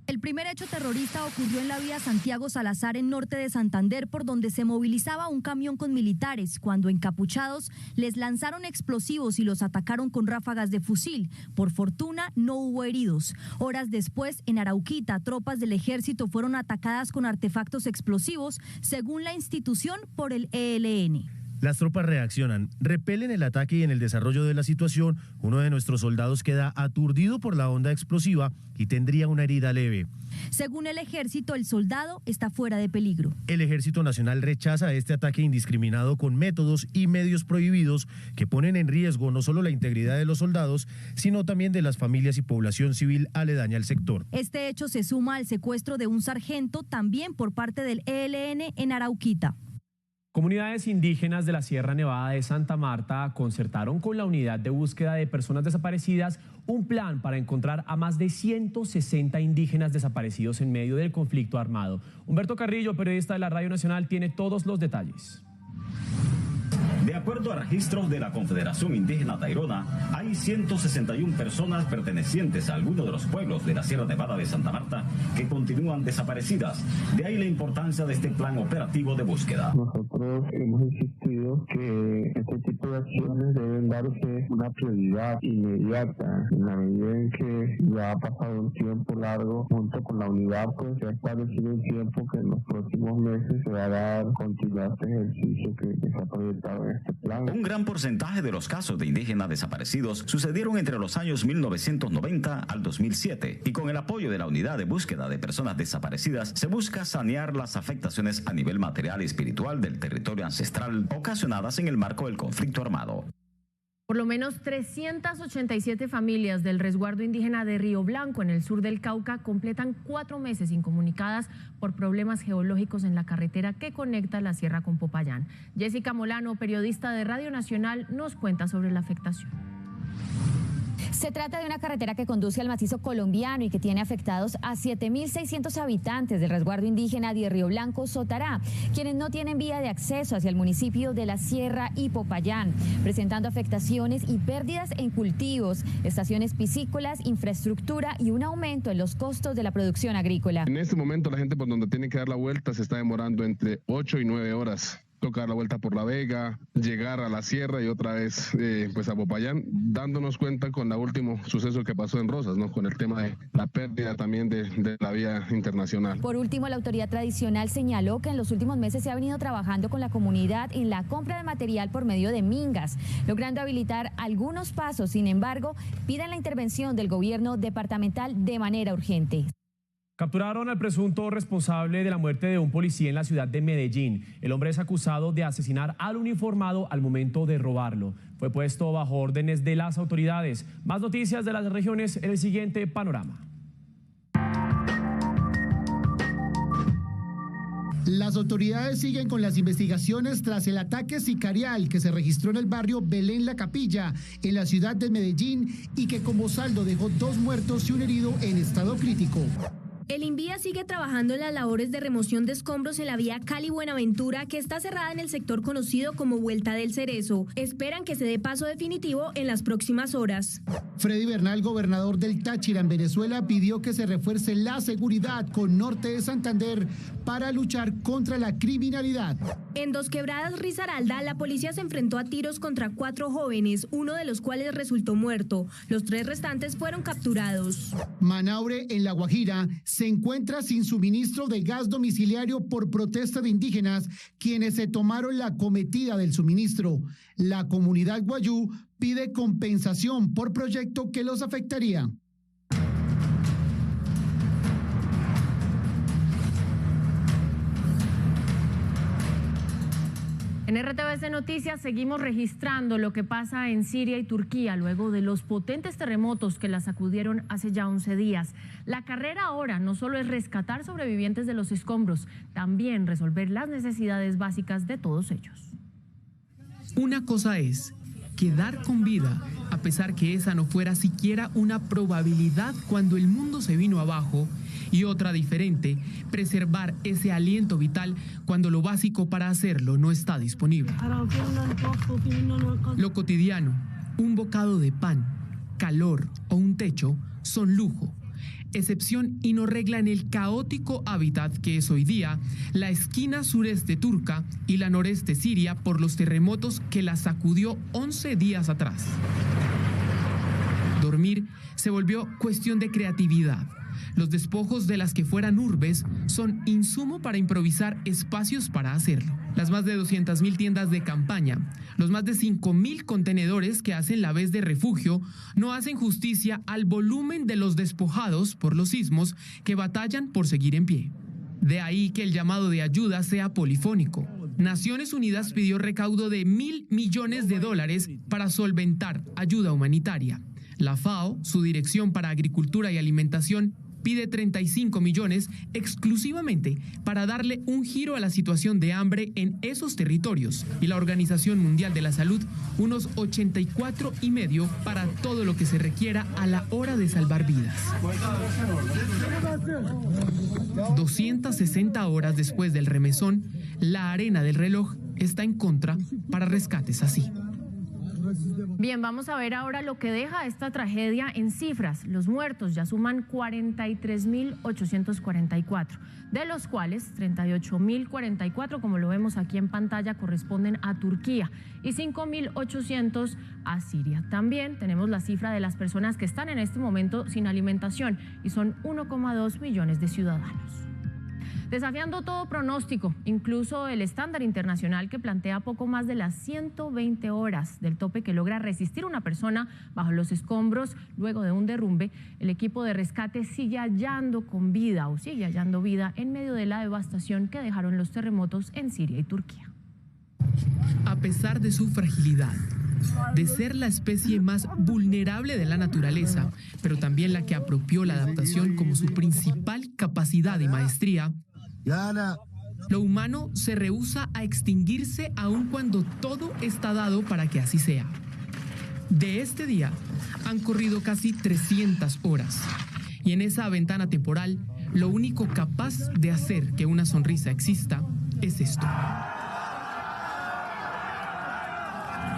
El primer hecho terrorista ocurrió en la vía Santiago Salazar en norte de Santander, por donde se movilizaba un camión con militares, cuando encapuchados les lanzaron explosivos y los atacaron con ráfagas de fusil. Por fortuna no hubo heridos. Horas después, en Arauquita, tropas del ejército fueron atacadas con artefactos explosivos, según la institución, por el ELN. Las tropas reaccionan, repelen el ataque y en el desarrollo de la situación, uno de nuestros soldados queda aturdido por la onda explosiva y tendría una herida leve. Según el ejército, el soldado está fuera de peligro. El Ejército Nacional rechaza este ataque indiscriminado con métodos y medios prohibidos que ponen en riesgo no solo la integridad de los soldados, sino también de las familias y población civil aledaña al sector. Este hecho se suma al secuestro de un sargento, también por parte del ELN en Arauquita. Comunidades indígenas de la Sierra Nevada de Santa Marta concertaron con la Unidad de Búsqueda de Personas Desaparecidas un plan para encontrar a más de 160 indígenas desaparecidos en medio del conflicto armado. Humberto Carrillo, periodista de la Radio Nacional, tiene todos los detalles. De acuerdo a registros de la Confederación Indígena Tairona, hay 161 personas pertenecientes a alguno de los pueblos de la Sierra Nevada de Santa Marta que continúan desaparecidas. De ahí la importancia de este plan operativo de búsqueda. Nosotros hemos insistido que este tipo de acciones deben darse una prioridad inmediata. En la medida en que ya ha pasado un tiempo largo, junto con la unidad, pues se ha establecido un tiempo que en los próximos meses se va a dar continuidad a este ejercicio que se ha proyectado en este plan. Un gran porcentaje de los casos de indígenas desaparecidos sucedieron entre los años 1990 al 2007 y con el apoyo de la Unidad de Búsqueda de Personas Desaparecidas se busca sanear las afectaciones a nivel material y espiritual del territorio ancestral ocasionadas en el marco del conflicto armado. Por lo menos 387 familias del resguardo indígena de Río Blanco, en el sur del Cauca, completan 4 meses incomunicadas por problemas geológicos en la carretera que conecta la sierra con Popayán. Jessica Molano, periodista de Radio Nacional, nos cuenta sobre la afectación. Se trata de una carretera que conduce al macizo colombiano y que tiene afectados a 7.600 habitantes del resguardo indígena de Río Blanco, Sotará, quienes no tienen vía de acceso hacia el municipio de La Sierra y Popayán, presentando afectaciones y pérdidas en cultivos, estaciones piscícolas, infraestructura y un aumento en los costos de la producción agrícola. En este momento la gente por donde tiene que dar la vuelta se está demorando entre 8 y 9 horas. Tocar la vuelta por La Vega, llegar a La Sierra y otra vez pues a Popayán, dándonos cuenta con el último suceso que pasó en Rosas, ¿no? Con el tema de la pérdida también de la vía internacional. Por último, la autoridad tradicional señaló que en los últimos meses se ha venido trabajando con la comunidad en la compra de material por medio de mingas, logrando habilitar algunos pasos. Sin embargo, piden la intervención del gobierno departamental de manera urgente. Capturaron al presunto responsable de la muerte de un policía en la ciudad de Medellín. El hombre es acusado de asesinar al uniformado al momento de robarlo. Fue puesto bajo órdenes de las autoridades. Más noticias de las regiones en el siguiente panorama. Las autoridades siguen con las investigaciones tras el ataque sicarial que se registró en el barrio Belén La Capilla, en la ciudad de Medellín, y que como saldo dejó 2 muertos y un herido en estado crítico. El INVIA sigue trabajando en las labores de remoción de escombros en la vía Cali-Buenaventura, que está cerrada en el sector conocido como Vuelta del Cerezo. Esperan que se dé paso definitivo en las próximas horas. Freddy Bernal, gobernador del Táchira en Venezuela, pidió que se refuerce la seguridad con Norte de Santander para luchar contra la criminalidad. En Dos Quebradas, Risaralda, la policía se enfrentó a tiros contra 4 jóvenes, uno de los cuales resultó muerto. Los 3 restantes fueron capturados. Manaure, en La Guajira, se encuentra sin suministro de gas domiciliario por protesta de indígenas, quienes se tomaron la cometida del suministro. La comunidad guayú pide compensación por proyecto que los afectaría. En RTVC Noticias seguimos registrando lo que pasa en Siria y Turquía luego de los potentes terremotos que las sacudieron hace ya 11 días. La carrera ahora no solo es rescatar sobrevivientes de los escombros, también resolver las necesidades básicas de todos ellos. Una cosa es quedar con vida, a pesar que esa no fuera siquiera una probabilidad cuando el mundo se vino abajo, y otra diferente, preservar ese aliento vital cuando lo básico para hacerlo no está disponible. Lo cotidiano, un bocado de pan, calor o un techo son lujo, excepción y no regla en el caótico hábitat que es hoy día la esquina sureste turca y la noreste siria por los terremotos que la sacudió 11 días atrás. Dormir se volvió cuestión de creatividad. Los despojos de las que fueran urbes son insumo para improvisar espacios para hacerlo. Las más de 200.000 tiendas de campaña, los más de 5.000 contenedores que hacen la vez de refugio, no hacen justicia al volumen de los despojados por los sismos que batallan por seguir en pie. De ahí que el llamado de ayuda sea polifónico. Naciones Unidas pidió recaudo de $1.000 millones para solventar ayuda humanitaria. La FAO, su Dirección para Agricultura y Alimentación, pide 35 millones exclusivamente para darle un giro a la situación de hambre en esos territorios, y la Organización Mundial de la Salud unos 84,5 para todo lo que se requiera a la hora de salvar vidas. 260 horas después del remesón, la arena del reloj está en contra para rescates así. Bien, vamos a ver ahora lo que deja esta tragedia en cifras. Los muertos ya suman 43.844, de los cuales 38.044, como lo vemos aquí en pantalla, corresponden a Turquía y 5.800 a Siria. También tenemos la cifra de las personas que están en este momento sin alimentación y son 1,2 millones de ciudadanos. Desafiando todo pronóstico, incluso el estándar internacional que plantea poco más de las 120 horas del tope que logra resistir una persona bajo los escombros luego de un derrumbe, el equipo de rescate sigue hallando vida en medio de la devastación que dejaron los terremotos en Siria y Turquía. A pesar de su fragilidad, de ser la especie más vulnerable de la naturaleza, pero también la que apropió la adaptación como su principal capacidad y maestría, lo humano se rehúsa a extinguirse aun cuando todo está dado para que así sea. De este día han corrido casi 300 horas. Y en esa ventana temporal, lo único capaz de hacer que una sonrisa exista es esto.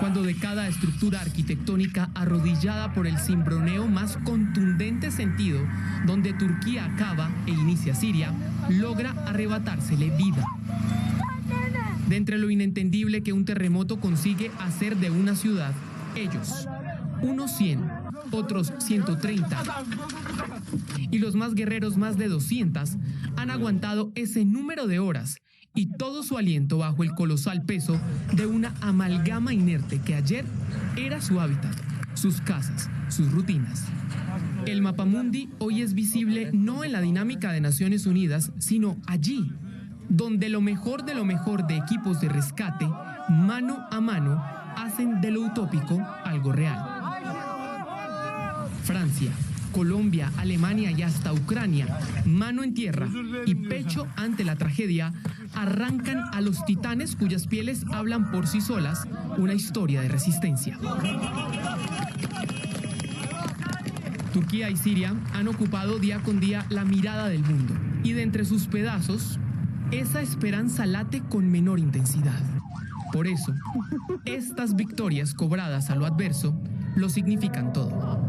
Cuando de cada estructura arquitectónica arrodillada por el cimbroneo más contundente sentido, donde Turquía acaba e inicia Siria, logra arrebatársele vida. De entre lo inentendible que un terremoto consigue hacer de una ciudad, ellos, unos 100, otros 130, y los más guerreros más de 200, han aguantado ese número de horas y todo su aliento bajo el colosal peso de una amalgama inerte que ayer era su hábitat, sus casas, sus rutinas. El mapamundi hoy es visible no en la dinámica de Naciones Unidas, sino allí, donde lo mejor de equipos de rescate, mano a mano, hacen de lo utópico algo real. Francia, Colombia, Alemania y hasta Ucrania, mano en tierra y pecho ante la tragedia, arrancan a los titanes cuyas pieles hablan por sí solas una historia de resistencia. Turquía y Siria han ocupado día con día la mirada del mundo y de entre sus pedazos, esa esperanza late con menor intensidad. Por eso, estas victorias cobradas a lo adverso lo significan todo.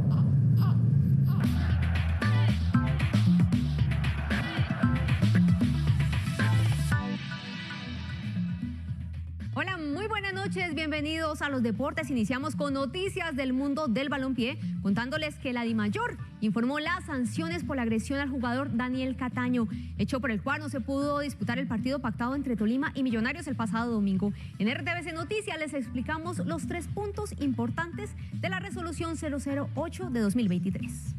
Hola, muy buenas noches, bienvenidos a los deportes. Iniciamos con noticias del mundo del balompié, contándoles que la DIMAYOR informó las sanciones por la agresión al jugador Daniel Cataño, hecho por el cual no se pudo disputar el partido pactado entre Tolima y Millonarios el pasado domingo. En RTVC Noticias les explicamos los 3 puntos importantes de la resolución 008 de 2023.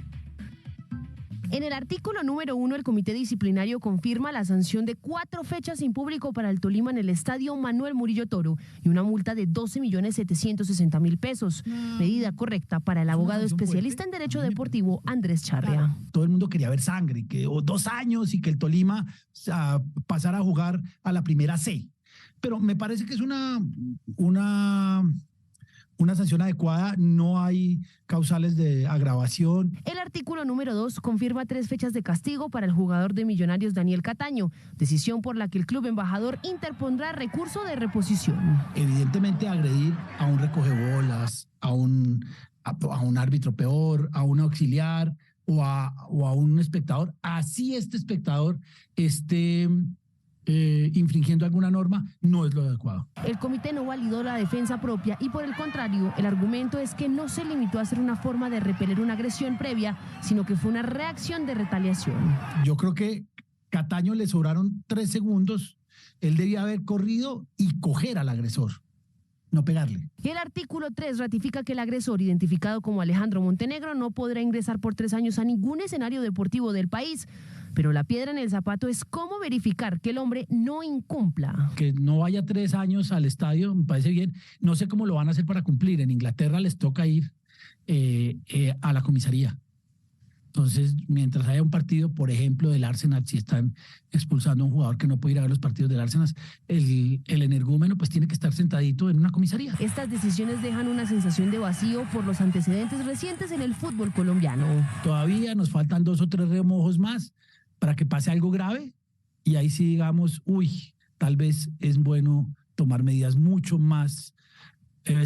En el artículo número 1, el Comité Disciplinario confirma la sanción de 4 fechas sin público para el Tolima en el Estadio Manuel Murillo Toro y una multa de 12.760.000 pesos. Medida correcta para el abogado especialista en Derecho Deportivo Andrés Charria. Todo el mundo quería ver sangre, que 2 años y que el Tolima pasara a jugar a la primera C. Pero me parece que es una sanción adecuada, no hay causales de agravación. El artículo número 2 confirma 3 fechas de castigo para el jugador de Millonarios Daniel Cataño, decisión por la que el club embajador interpondrá recurso de reposición. Evidentemente agredir a un recogebolas, a un árbitro peor, a un auxiliar o a un espectador, así este espectador esté infringiendo alguna norma, no es lo adecuado. El comité no validó la defensa propia y por el contrario, el argumento es que no se limitó a ser una forma de repeler una agresión previa, sino que fue una reacción de retaliación. Yo creo que Cataño le sobraron 3 segundos, él debía haber corrido y coger al agresor, no pegarle. Y el artículo 3 ratifica que el agresor, identificado como Alejandro Montenegro, no podrá ingresar por 3 años a ningún escenario deportivo del país. Pero la piedra en el zapato es cómo verificar que el hombre no incumpla. Que no vaya 3 años al estadio, me parece bien. No sé cómo lo van a hacer para cumplir. En Inglaterra les toca ir a la comisaría. Entonces, mientras haya un partido, por ejemplo, del Arsenal, si están expulsando a un jugador que no puede ir a ver los partidos del Arsenal, el energúmeno pues tiene que estar sentadito en una comisaría. Estas decisiones dejan una sensación de vacío por los antecedentes recientes en el fútbol colombiano. Todavía nos faltan 2 o 3 remojos más para que pase algo grave y ahí sí digamos, tal vez es bueno tomar medidas mucho más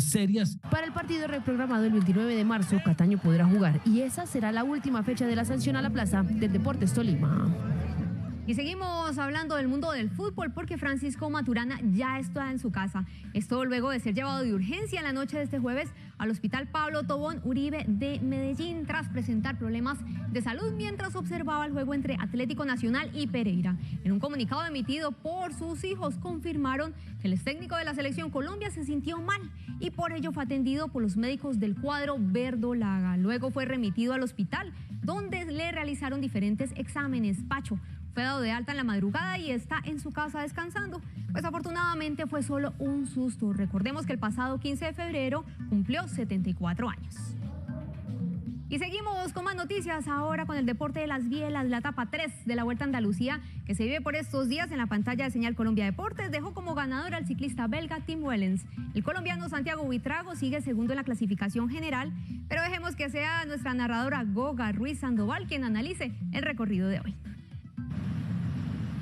serias. Para el partido reprogramado el 29 de marzo, Cataño podrá jugar y esa será la última fecha de la sanción a la plaza del Deportes Tolima. Y seguimos hablando del mundo del fútbol porque Francisco Maturana ya está en su casa. Esto luego de ser llevado de urgencia en la noche de este jueves al Hospital Pablo Tobón Uribe de Medellín tras presentar problemas de salud mientras observaba el juego entre Atlético Nacional y Pereira. En un comunicado emitido por sus hijos confirmaron que el técnico de la Selección Colombia se sintió mal y por ello fue atendido por los médicos del cuadro verdolaga. Luego fue remitido al hospital donde le realizaron diferentes exámenes. Pacho fue dado de alta en la madrugada y está en su casa descansando. Pues afortunadamente fue solo un susto. Recordemos que el pasado 15 de febrero cumplió 74 años. Y seguimos con más noticias ahora con el deporte de las bielas, la etapa 3 de la Vuelta a Andalucía, que se vive por estos días en la pantalla de Señal Colombia Deportes, dejó como ganador al ciclista belga Tim Wellens. El colombiano Santiago Buitrago sigue segundo en la clasificación general, pero dejemos que sea nuestra narradora Goga Ruiz Sandoval quien analice el recorrido de hoy.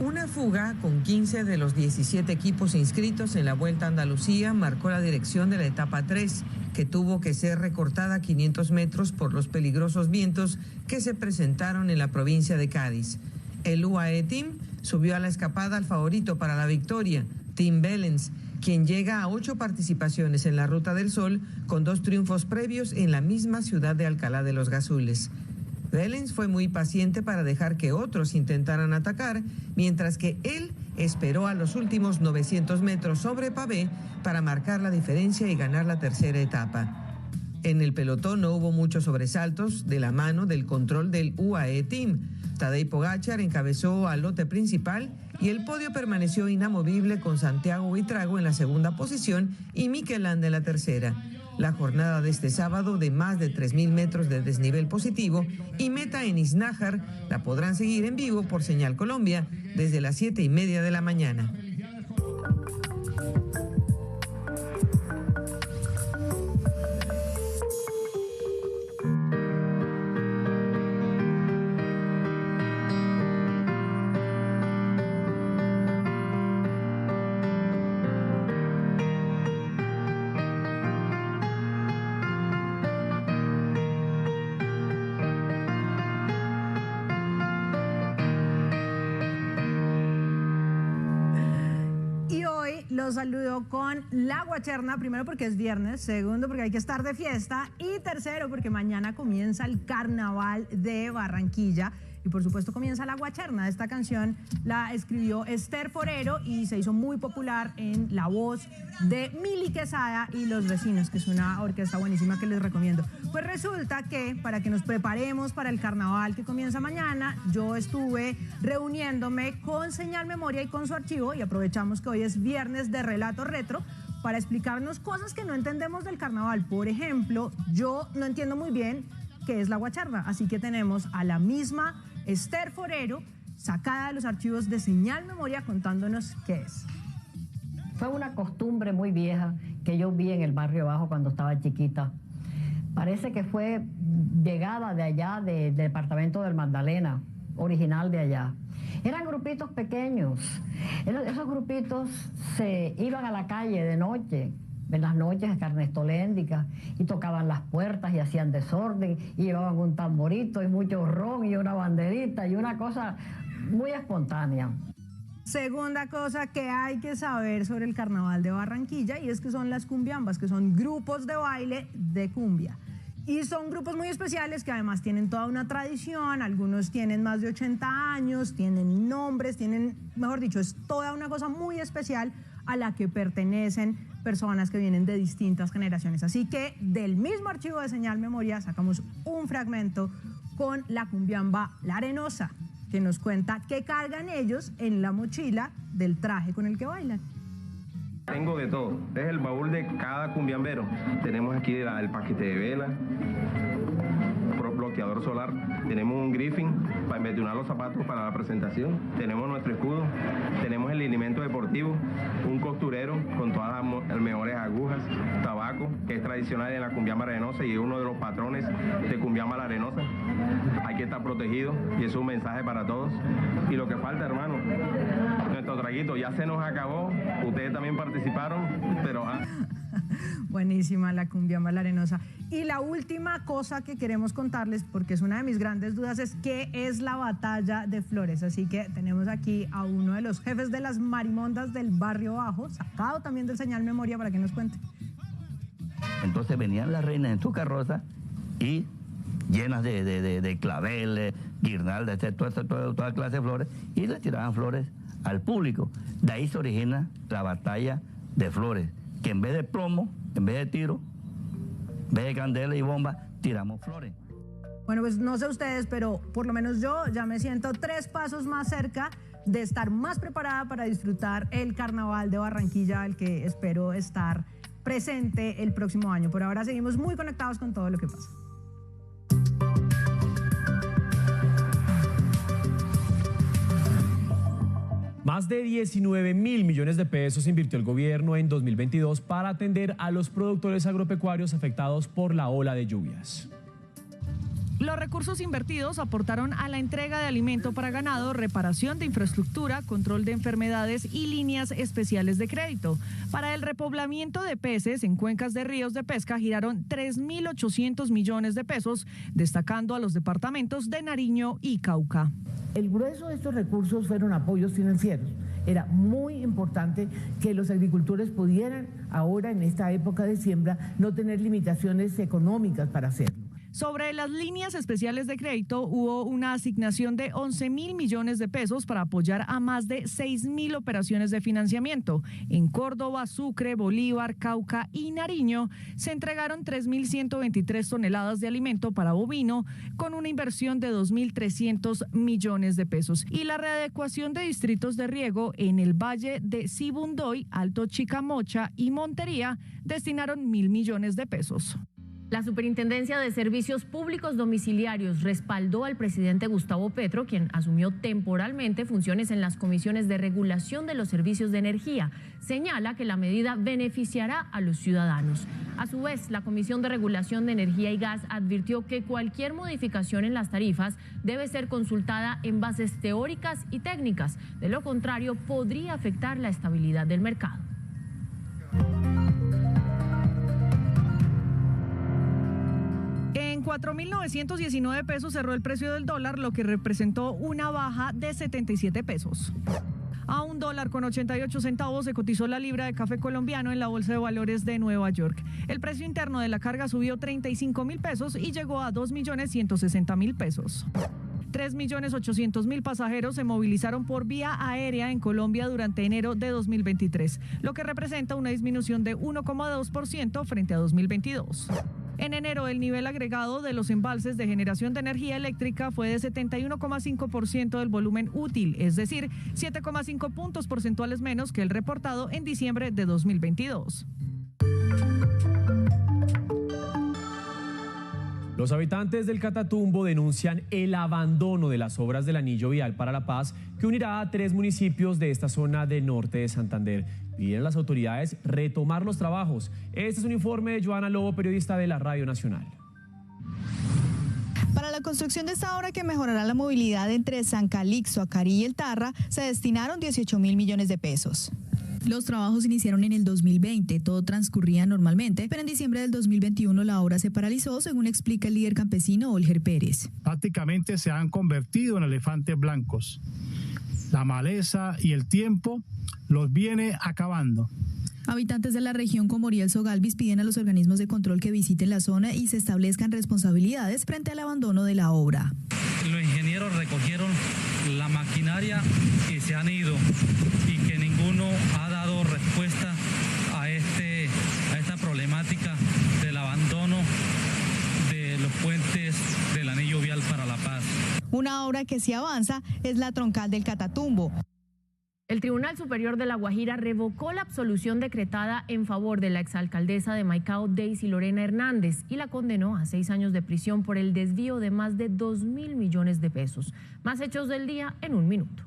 Una fuga con 15 de los 17 equipos inscritos en la Vuelta a Andalucía marcó la dirección de la etapa 3, que tuvo que ser recortada a 500 metros por los peligrosos vientos que se presentaron en la provincia de Cádiz. El UAE Team subió a la escapada al favorito para la victoria, Tim Wellens, quien llega a 8 participaciones en la Ruta del Sol con 2 triunfos previos en la misma ciudad de Alcalá de los Gazules. Wellens fue muy paciente para dejar que otros intentaran atacar, mientras que él esperó a los últimos 900 metros sobre pavé para marcar la diferencia y ganar la tercera etapa. En el pelotón no hubo muchos sobresaltos de la mano del control del UAE Team. Tadej Pogačar encabezó al lote principal y el podio permaneció inamovible con Santiago Buitrago en la segunda posición y Mikel Landa en la tercera. La jornada de este sábado, de más de 3.000 metros de desnivel positivo y meta en Iznájar, la podrán seguir en vivo por Señal Colombia desde las 7:30 de la mañana. Los saludo con la guacherna, primero porque es viernes, segundo porque hay que estar de fiesta y tercero porque mañana comienza el Carnaval de Barranquilla y por supuesto comienza la guacherna. Esta canción la escribió Esther Forero y se hizo muy popular en la voz de Mili Quesada y Los Vecinos, que es una orquesta buenísima que les recomiendo. Pues resulta que para que nos preparemos para el carnaval que comienza mañana, yo estuve reuniéndome con Señal Memoria y con su archivo y aprovechamos que hoy es viernes de Relato Retro para explicarnos cosas que no entendemos del carnaval. Por ejemplo, yo no entiendo muy bien qué es la guacharna, así que tenemos a la misma Esther Forero, sacada de los archivos de Señal Memoria, contándonos qué es. Fue una costumbre muy vieja que yo vi en el barrio Bajo cuando estaba chiquita. Parece que fue llegada de allá, del departamento del Magdalena, original de allá. Eran grupitos pequeños. Esos grupitos se iban a la calle de noche, en las noches carnestoléndicas, y tocaban las puertas y hacían desorden, y llevaban un tamborito y mucho ron y una banderita y una cosa muy espontánea. Segunda cosa que hay que saber sobre el Carnaval de Barranquilla, y es que son las cumbiambas, que son grupos de baile de cumbia. Y son grupos muy especiales que además tienen toda una tradición, algunos tienen más de 80 años, tienen nombres, tienen, mejor dicho, es toda una cosa muy especial a la que pertenecen personas que vienen de distintas generaciones. Así que del mismo archivo de Señal Memoria sacamos un fragmento con la cumbiamba La Arenosa, que nos cuenta qué cargan ellos en la mochila del traje con el que bailan. Tengo de todo, es el baúl de cada cumbiambero. Tenemos aquí el paquete de vela, bloqueador solar, tenemos un griffin para embetunar los zapatos para la presentación, tenemos nuestro escudo, tenemos el alimento deportivo, un costurero con todas las mejores agujas, tabaco, que es tradicional en la cumbiamba arenosa y es uno de los patrones de cumbiamba la arenosa. Hay que estar protegido y es un mensaje para todos. Y lo que falta, hermano, nuestro traguito ya se nos acabó, ustedes también participaron, pero... Buenísima la cumbiamba La Arenosa. Y la última cosa que queremos contarles, porque es una de mis grandes dudas, es qué es la batalla de Flores. Así que tenemos aquí a uno de los jefes de las marimondas del barrio Bajo, sacado también del Señal Memoria, para que nos cuente. Entonces venían las reinas en su carroza y llenas de claveles, guirnaldas, toda clase de flores, y le tiraban flores al público. De ahí se origina la batalla de Flores, que en vez de plomo, en vez de tiro, en vez de candela y bomba, tiramos flores. Bueno, pues no sé ustedes, pero por lo menos yo ya me siento 3 pasos más cerca de estar más preparada para disfrutar el Carnaval de Barranquilla, al que espero estar presente el próximo año. Por ahora seguimos muy conectados con todo lo que pasa. Más de 19.000 millones de pesos invirtió el gobierno en 2022 para atender a los productores agropecuarios afectados por la ola de lluvias. Los recursos invertidos aportaron a la entrega de alimento para ganado, reparación de infraestructura, control de enfermedades y líneas especiales de crédito. Para el repoblamiento de peces en cuencas de ríos de pesca giraron 3.800 millones de pesos, destacando a los departamentos de Nariño y Cauca. El grueso de estos recursos fueron apoyos financieros. Era muy importante que los agricultores pudieran ahora, en esta época de siembra, no tener limitaciones económicas para hacerlo. Sobre las líneas especiales de crédito, hubo una asignación de 11.000 millones de pesos para apoyar a más de 6.000 operaciones de financiamiento. En Córdoba, Sucre, Bolívar, Cauca y Nariño se entregaron 3.123 toneladas de alimento para bovino con una inversión de 2.300 millones de pesos. Y la readecuación de distritos de riego en el Valle de Sibundoy, Alto Chicamocha y Montería destinaron 1.000 millones de pesos. La Superintendencia de Servicios Públicos Domiciliarios respaldó al presidente Gustavo Petro, quien asumió temporalmente funciones en las comisiones de regulación de los servicios de energía. Señala que la medida beneficiará a los ciudadanos. A su vez, la Comisión de Regulación de Energía y Gas advirtió que cualquier modificación en las tarifas debe ser consultada en bases teóricas y técnicas. De lo contrario, podría afectar la estabilidad del mercado. En 4.919 pesos cerró el precio del dólar, lo que representó una baja de 77 pesos. A $1.88 se cotizó la libra de café colombiano en la Bolsa de Valores de Nueva York. El precio interno de la carga subió 35.000 pesos y llegó a 2.160.000 pesos. 3.800.000 pasajeros se movilizaron por vía aérea en Colombia durante enero de 2023, lo que representa una disminución de 1,2% frente a 2022. En enero, el nivel agregado de los embalses de generación de energía eléctrica fue de 71,5% del volumen útil, es decir, 7,5 puntos porcentuales menos que el reportado en diciembre de 2022. Los habitantes del Catatumbo denuncian el abandono de las obras del anillo vial para la paz que unirá a 3 municipios de esta zona del norte de Santander. Piden a las autoridades retomar los trabajos. Este es un informe de Joana Lobo, periodista de la Radio Nacional. Para la construcción de esta obra que mejorará la movilidad entre San Calixto, Acarí y El Tarra, se destinaron 18.000 millones de pesos. Los trabajos iniciaron en el 2020, todo transcurría normalmente, pero en diciembre del 2021 la obra se paralizó, según explica el líder campesino Olger Pérez. Prácticamente se han convertido en elefantes blancos. La maleza y el tiempo los viene acabando. Habitantes de la región como Oriel Sogalvis piden a los organismos de control que visiten la zona y se establezcan responsabilidades frente al abandono de la obra. Los ingenieros recogieron la maquinaria y se han ido, y que ninguno ha dado respuesta a esta problemática del abandono de los puentes del anillo vial para la paz. Una obra que sí avanza es la troncal del Catatumbo. El Tribunal Superior de La Guajira revocó la absolución decretada en favor de la exalcaldesa de Maicao, Daisy Lorena Hernández, y la condenó a 6 años de prisión por el desvío de más de 2.000 millones de pesos. Más hechos del día en un minuto.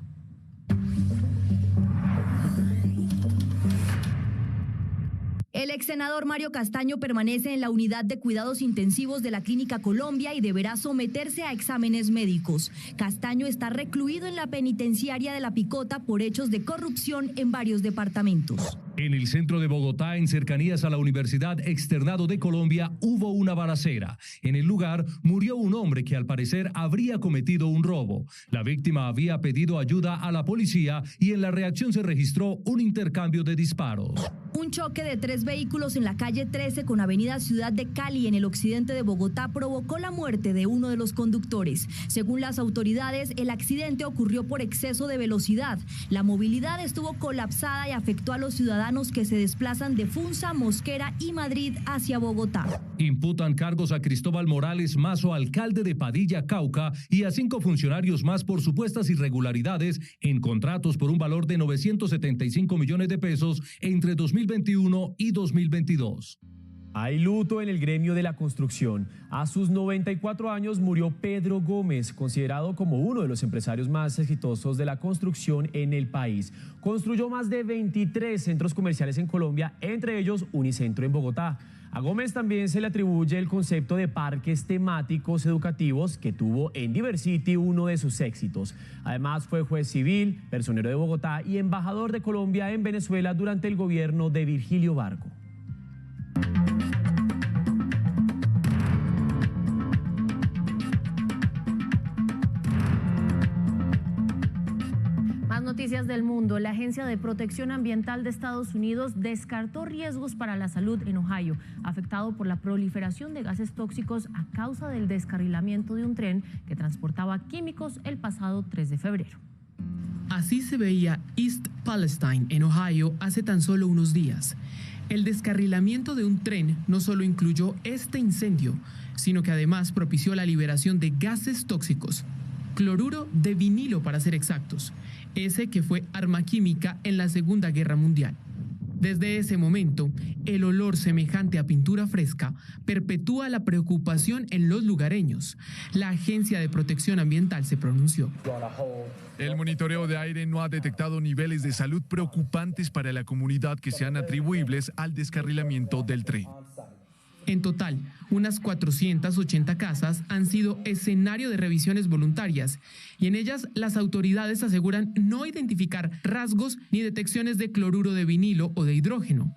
El ex senador Mario Castaño permanece en la unidad de cuidados intensivos de la Clínica Colombia y deberá someterse a exámenes médicos. Castaño está recluido en la penitenciaria de La Picota por hechos de corrupción en varios departamentos. En el centro de Bogotá, en cercanías a la Universidad Externado de Colombia, hubo una balacera. En el lugar murió un hombre que al parecer habría cometido un robo. La víctima había pedido ayuda a la policía y en la reacción se registró un intercambio de disparos. Un choque de 3 vehículos en la calle 13 con avenida Ciudad de Cali en el occidente de Bogotá provocó la muerte de uno de los conductores. Según las autoridades, el accidente ocurrió por exceso de velocidad. La movilidad estuvo colapsada y afectó a los ciudadanos que se desplazan de Funza, Mosquera y Madrid hacia Bogotá. Imputan cargos a Cristóbal Morales Mazo, alcalde de Padilla, Cauca, y a 5 funcionarios más por supuestas irregularidades en contratos por un valor de 975 millones de pesos entre 2021 y 2022. Hay luto en el gremio de la construcción. A sus 94 años murió Pedro Gómez, considerado como uno de los empresarios más exitosos de la construcción en el país. Construyó más de 23 centros comerciales en Colombia, entre ellos Unicentro en Bogotá. A Gómez también se le atribuye el concepto de parques temáticos educativos que tuvo en Diversity, uno de sus éxitos. Además fue juez civil, personero de Bogotá y embajador de Colombia en Venezuela durante el gobierno de Virgilio Barco. Noticias del mundo. La Agencia de Protección Ambiental de Estados Unidos descartó riesgos para la salud en Ohio, afectado por la proliferación de gases tóxicos a causa del descarrilamiento de un tren que transportaba químicos el pasado 3 de febrero. Así se veía East Palestine, en Ohio, hace tan solo unos días. El descarrilamiento de un tren no solo incluyó este incendio, sino que además propició la liberación de gases tóxicos, cloruro de vinilo para ser exactos, ese que fue arma química en la Segunda Guerra Mundial. Desde ese momento, el olor semejante a pintura fresca perpetúa la preocupación en los lugareños. La Agencia de Protección Ambiental se pronunció. El monitoreo de aire no ha detectado niveles de salud preocupantes para la comunidad que sean atribuibles al descarrilamiento del tren. En total, unas 480 casas han sido escenario de revisiones voluntarias y en ellas las autoridades aseguran no identificar rasgos ni detecciones de cloruro de vinilo o de hidrógeno.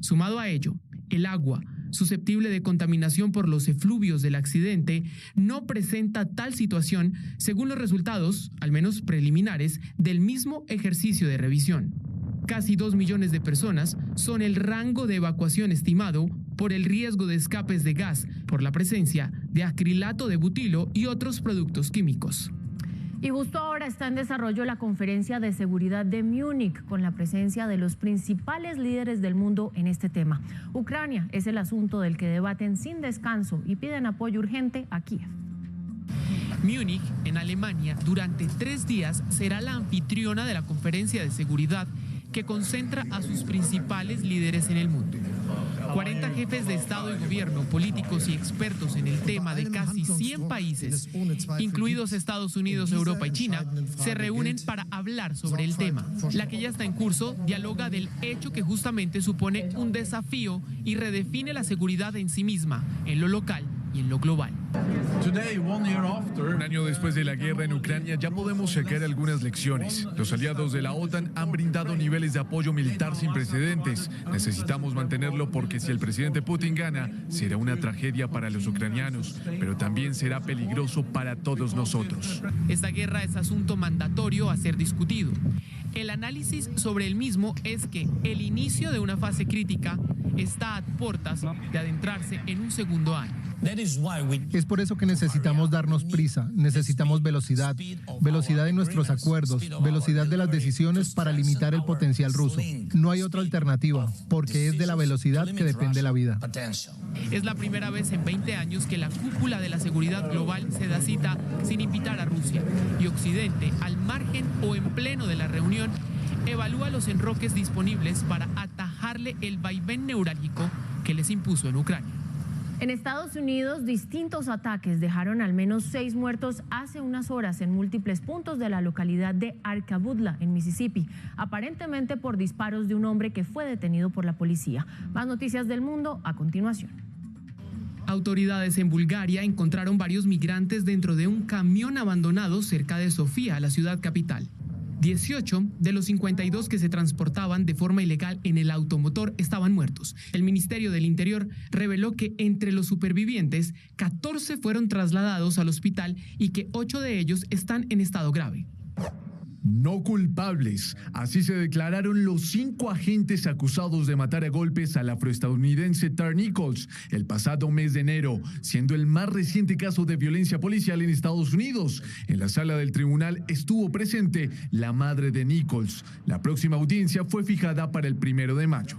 Sumado a ello, el agua, susceptible de contaminación por los efluvios del accidente, no presenta tal situación según los resultados, al menos preliminares, del mismo ejercicio de revisión. Casi 2 millones de personas son el rango de evacuación estimado por el riesgo de escapes de gas por la presencia de acrilato de butilo y otros productos químicos. Y justo ahora está en desarrollo la conferencia de seguridad de Múnich con la presencia de los principales líderes del mundo en este tema. Ucrania es el asunto del que debaten sin descanso y piden apoyo urgente a Kiev. Múnich, en Alemania, durante 3 días será la anfitriona de la conferencia de seguridad que concentra a sus principales líderes en el mundo. 40 jefes de Estado y gobierno, políticos y expertos en el tema de casi 100 países, incluidos Estados Unidos, Europa y China, se reúnen para hablar sobre el tema. La que ya está en curso dialoga del hecho que justamente supone un desafío y redefine la seguridad en sí misma, en lo local y en lo global. Un año después de la guerra en Ucrania ya podemos sacar algunas lecciones. Los aliados de la OTAN han brindado niveles de apoyo militar sin precedentes. Necesitamos mantenerlo porque si el presidente Putin gana, será una tragedia para los ucranianos, pero también será peligroso para todos nosotros. Esta guerra es asunto mandatorio a ser discutido. El análisis sobre el mismo es que el inicio de una fase crítica está a puertas de adentrarse en un segundo año. Es por eso que necesitamos darnos prisa, necesitamos velocidad en nuestros acuerdos, velocidad de las decisiones para limitar el potencial ruso. No hay otra alternativa, porque es de la velocidad que depende la vida. Es la primera vez en 20 años que la cúpula de la seguridad global se da cita sin invitar a Rusia, y Occidente, al margen o en pleno de la reunión, evalúa los enroques disponibles para atajarle el vaivén neurálgico que les impuso en Ucrania. En Estados Unidos, distintos ataques dejaron al menos 6 muertos hace unas horas en múltiples puntos de la localidad de Arkabudla, en Mississippi, aparentemente por disparos de un hombre que fue detenido por la policía. Más noticias del mundo a continuación. Autoridades en Bulgaria encontraron varios migrantes dentro de un camión abandonado cerca de Sofía, la ciudad capital. 18 de los 52 que se transportaban de forma ilegal en el automotor estaban muertos. El Ministerio del Interior reveló que entre los supervivientes, 14 fueron trasladados al hospital y que 8 de ellos están en estado grave. No culpables. Así se declararon los 5 agentes acusados de matar a golpes al afroestadounidense Tar Nichols el pasado mes de enero, siendo el más reciente caso de violencia policial en Estados Unidos. En la sala del tribunal estuvo presente la madre de Nichols. La próxima audiencia fue fijada para el 1 de mayo.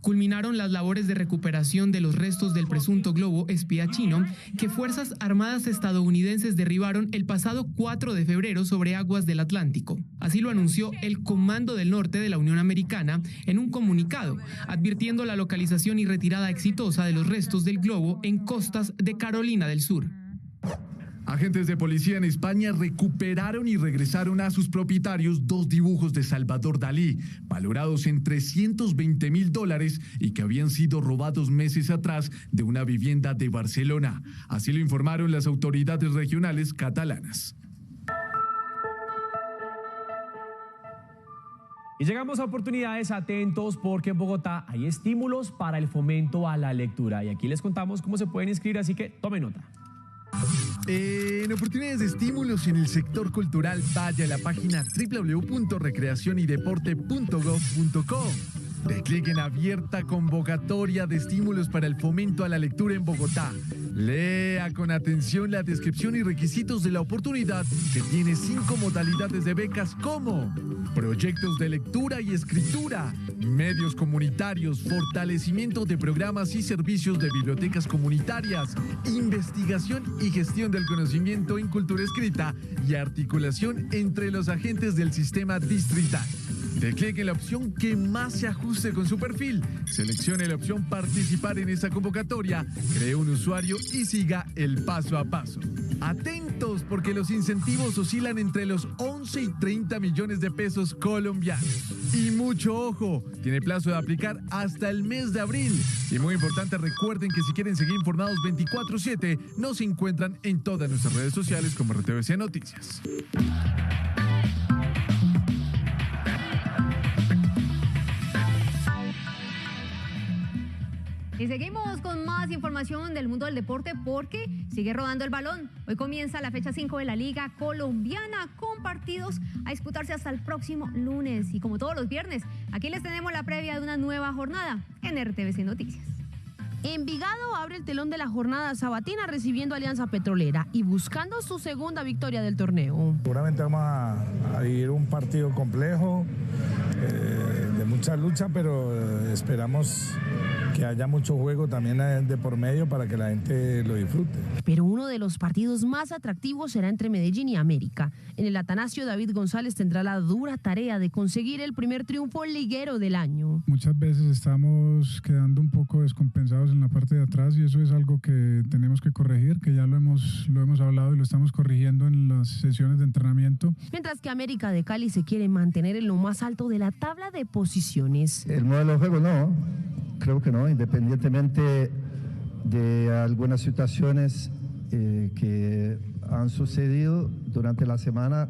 Culminaron las labores de recuperación de los restos del presunto globo espía chino que Fuerzas Armadas estadounidenses derribaron el pasado 4 de febrero sobre aguas del Atlántico. Así lo anunció el Comando del Norte de la Unión Americana en un comunicado, advirtiendo la localización y retirada exitosa de los restos del globo en costas de Carolina del Sur. Agentes de policía en España recuperaron y regresaron a sus propietarios 2 dibujos de Salvador Dalí, valorados en $320.000 y que habían sido robados meses atrás de una vivienda de Barcelona. Así lo informaron las autoridades regionales catalanas. Y llegamos a oportunidades, atentos, porque en Bogotá hay estímulos para el fomento a la lectura. Y aquí les contamos cómo se pueden inscribir, así que tomen nota. En oportunidades de estímulos en el sector cultural, vaya a la página www.recreacionydeporte.gov.co. De clic en abierta convocatoria de estímulos para el fomento a la lectura en Bogotá. Lea con atención la descripción y requisitos de la oportunidad, que tiene 5 modalidades de becas como proyectos de lectura y escritura, medios comunitarios, fortalecimiento de programas y servicios de bibliotecas comunitarias, investigación y gestión del conocimiento en cultura escrita y articulación entre los agentes del sistema distrital. De clic en la opción que más se ajuste con su perfil. Seleccione la opción participar en esa convocatoria, cree un usuario y siga el paso a paso. Atentos, porque los incentivos oscilan entre los 11 y 30 millones de pesos colombianos. Y mucho ojo, tiene plazo de aplicar hasta el mes de abril. Y muy importante, recuerden que si quieren seguir informados 24/7, nos encuentran en todas nuestras redes sociales como RTVC Noticias. Y seguimos con más información del mundo del deporte porque sigue rodando el balón. Hoy comienza la fecha 5 de la Liga Colombiana con partidos a disputarse hasta el próximo lunes. Y como todos los viernes, aquí les tenemos la previa de una nueva jornada en RTVC Noticias. Envigado abre el telón de la jornada sabatina recibiendo Alianza Petrolera y buscando su segunda victoria del torneo. Seguramente vamos a vivir un partido complejo, de mucha lucha, pero esperamos que haya mucho juego también de por medio para que la gente lo disfrute. Pero uno de los partidos más atractivos será entre Medellín y América. En el Atanasio, David González tendrá la dura tarea de conseguir el primer triunfo liguero del año. Muchas veces estamos quedando un poco descompensados en la parte de atrás y eso es algo que tenemos que corregir, que ya lo hemos hablado y lo estamos corrigiendo en las sesiones de entrenamiento. Mientras que América de Cali se quiere mantener en lo más alto de la tabla de posiciones. El modelo de juego no, creo que no, independientemente de algunas situaciones que han sucedido durante la semana,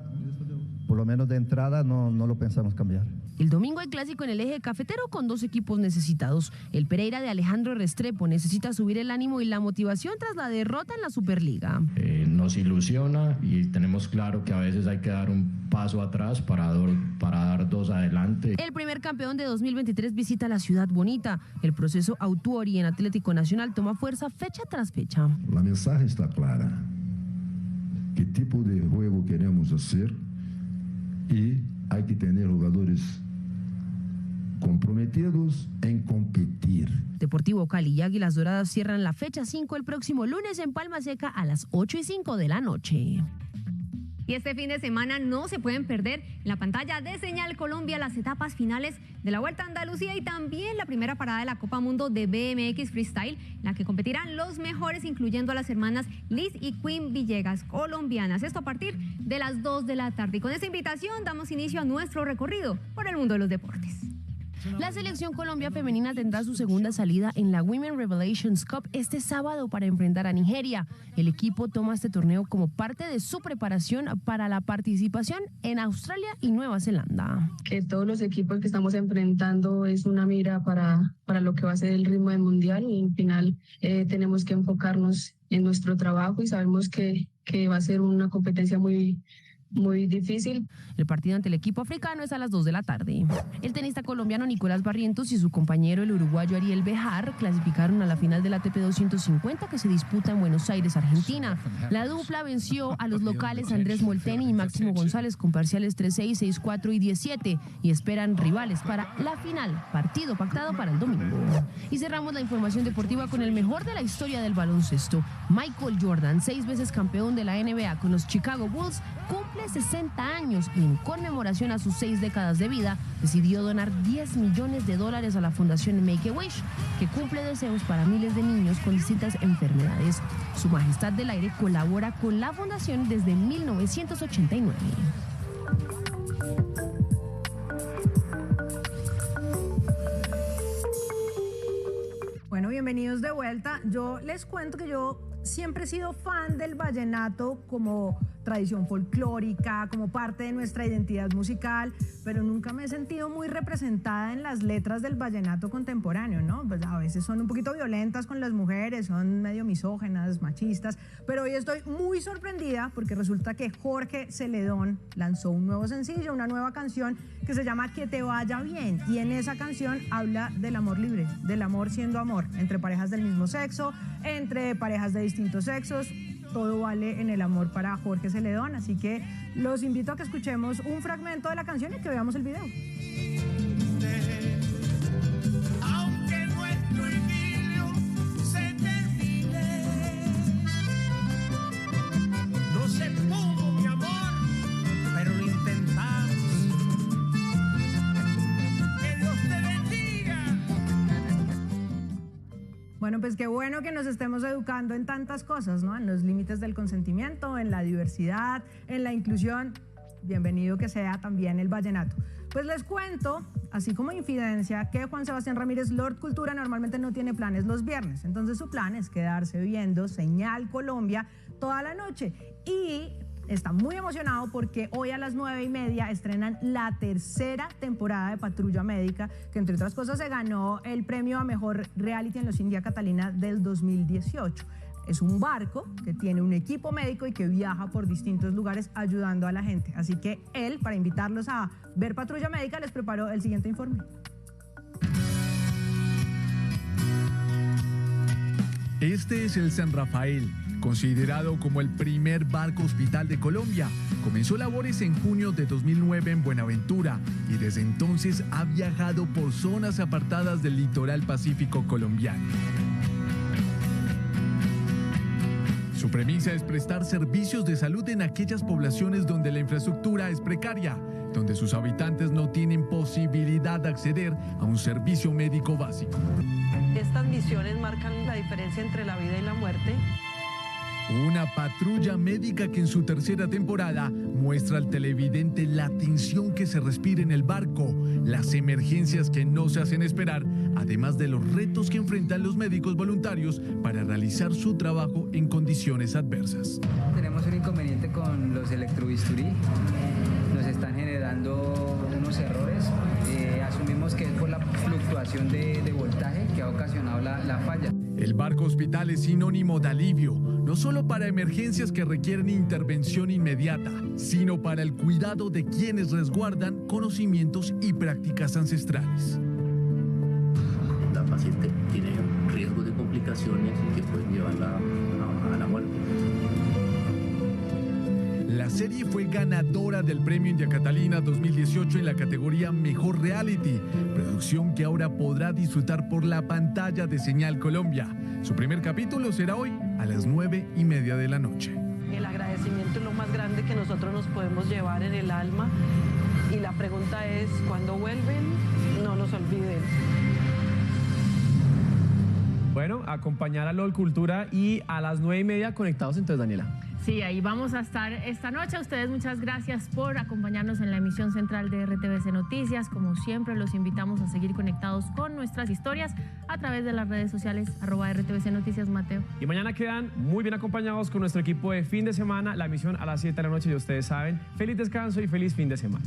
por lo menos de entrada no lo pensamos cambiar. El domingo hay clásico en el eje cafetero con 2 equipos necesitados. El Pereira de Alejandro Restrepo necesita subir el ánimo y la motivación tras la derrota en la Superliga. Nos ilusiona y tenemos claro que a veces hay que dar un paso atrás para dar 2 adelante. El primer campeón de 2023 visita la ciudad bonita. El proceso Autuori en Atlético Nacional toma fuerza fecha tras fecha. La mensaje está clara. ¿Qué tipo de juego queremos hacer? Y hay que tener jugadores comprometidos en competir. Deportivo Cali y Águilas Doradas cierran la fecha 5 el próximo lunes en Palma Seca a las 8:05 de la noche. Y este fin de semana no se pueden perder en la pantalla de Señal Colombia las etapas finales de la Vuelta a Andalucía y también la primera parada de la Copa Mundo de BMX Freestyle, en la que competirán los mejores, incluyendo a las hermanas Liz y Queen Villegas, colombianas. Esto a partir de las 2 de la tarde. Y con esta invitación damos inicio a nuestro recorrido por el mundo de los deportes. La selección Colombia femenina tendrá su segunda salida en la Women Revelations Cup este sábado para enfrentar a Nigeria. El equipo toma este torneo como parte de su preparación para la participación en Australia y Nueva Zelanda. Que todos los equipos que estamos enfrentando es una mira para lo que va a ser el ritmo del mundial y al final tenemos que enfocarnos en nuestro trabajo y sabemos que va a ser una competencia muy muy difícil. El partido ante el equipo africano es a las 2 de la tarde. El tenista colombiano Nicolás Barrientos y su compañero el uruguayo Ariel Bejar clasificaron a la final del ATP 250 que se disputa en Buenos Aires, Argentina. La dupla venció a los locales Andrés Molteni y Máximo González con parciales 3-6, 6-4 y 10-7 y esperan rivales para la final, partido pactado para el domingo. Y cerramos la información deportiva con el mejor de la historia del baloncesto. Michael Jordan, 6 veces campeón de la NBA con los Chicago Bulls, cumple 60 años y en conmemoración a sus 6 décadas de vida decidió donar $10 millones a la fundación Make-A-Wish, que cumple deseos para miles de niños con distintas enfermedades. Su Majestad del Aire colabora con la fundación desde 1989. Bueno, bienvenidos de vuelta. Yo les cuento que yo siempre he sido fan del vallenato como tradición folclórica, como parte de nuestra identidad musical, pero nunca me he sentido muy representada en las letras del vallenato contemporáneo, ¿no? Pues a veces son un poquito violentas con las mujeres, son medio misógenas, machistas, pero hoy estoy muy sorprendida porque resulta que Jorge Celedón lanzó un nuevo sencillo, una nueva canción que se llama Que te vaya bien, y en esa canción habla del amor libre, del amor siendo amor, entre parejas del mismo sexo, entre parejas de distintos sexos. Todo vale en el amor para Jorge Celedón, así que los invito a que escuchemos un fragmento de la canción y que veamos el video. Aunque nuestro idilio se termine, no se pudo, mi amor, pero lo intentamos. Que Dios te bendiga. Bueno, pues qué bueno que nos estemos educando en tantas cosas, ¿no? En los límites del consentimiento, en la diversidad, en la inclusión. Bienvenido que sea también el vallenato. Pues les cuento, así como infidencia, que Juan Sebastián Ramírez, Lord Cultura, normalmente no tiene planes los viernes. Entonces su plan es quedarse viendo Señal Colombia toda la noche. Y está muy emocionado porque hoy a las 9:30 estrenan la tercera temporada de Patrulla Médica, que entre otras cosas se ganó el premio a Mejor Reality en los India Catalina del 2018. Es un barco que tiene un equipo médico y que viaja por distintos lugares ayudando a la gente. Así que él, para invitarlos a ver Patrulla Médica, les preparó el siguiente informe. Este es el San Rafael, considerado como el primer barco hospital de Colombia. Comenzó labores en junio de 2009 en Buenaventura y desde entonces ha viajado por zonas apartadas del litoral pacífico colombiano. Su premisa es prestar servicios de salud en aquellas poblaciones donde la infraestructura es precaria, donde sus habitantes no tienen posibilidad de acceder a un servicio médico básico. Estas misiones marcan la diferencia entre la vida y la muerte. Una patrulla médica que en su tercera temporada muestra al televidente la tensión que se respira en el barco, las emergencias que no se hacen esperar, además de los retos que enfrentan los médicos voluntarios para realizar su trabajo en condiciones adversas. Tenemos un inconveniente con los electrobisturí, nos están generando unos errores, asumimos que es por la fluctuación de voltaje que ha ocasionado la falla. El barco hospital es sinónimo de alivio, no solo para emergencias que requieren intervención inmediata, sino para el cuidado de quienes resguardan conocimientos y prácticas ancestrales. La paciente tiene riesgo de complicaciones que pueden llevarla a la muerte. La serie fue ganadora del Premio India Catalina 2018 en la categoría Mejor Reality, producción que ahora podrá disfrutar por la pantalla de Señal Colombia. Su primer capítulo será hoy a las 9:30 de la noche. El agradecimiento es lo más grande que nosotros nos podemos llevar en el alma y la pregunta es, ¿cuándo vuelven? No nos olviden. Bueno, acompañar a LOL Cultura y a las 9:30 conectados entonces, Daniela. Sí, ahí vamos a estar esta noche. A ustedes muchas gracias por acompañarnos en la emisión central de RTVC Noticias. Como siempre, los invitamos a seguir conectados con nuestras historias a través de las redes sociales @RTVC Noticias, Mateo. Y mañana quedan muy bien acompañados con nuestro equipo de fin de semana. La emisión a las 7 de la noche, y ustedes saben, feliz descanso y feliz fin de semana.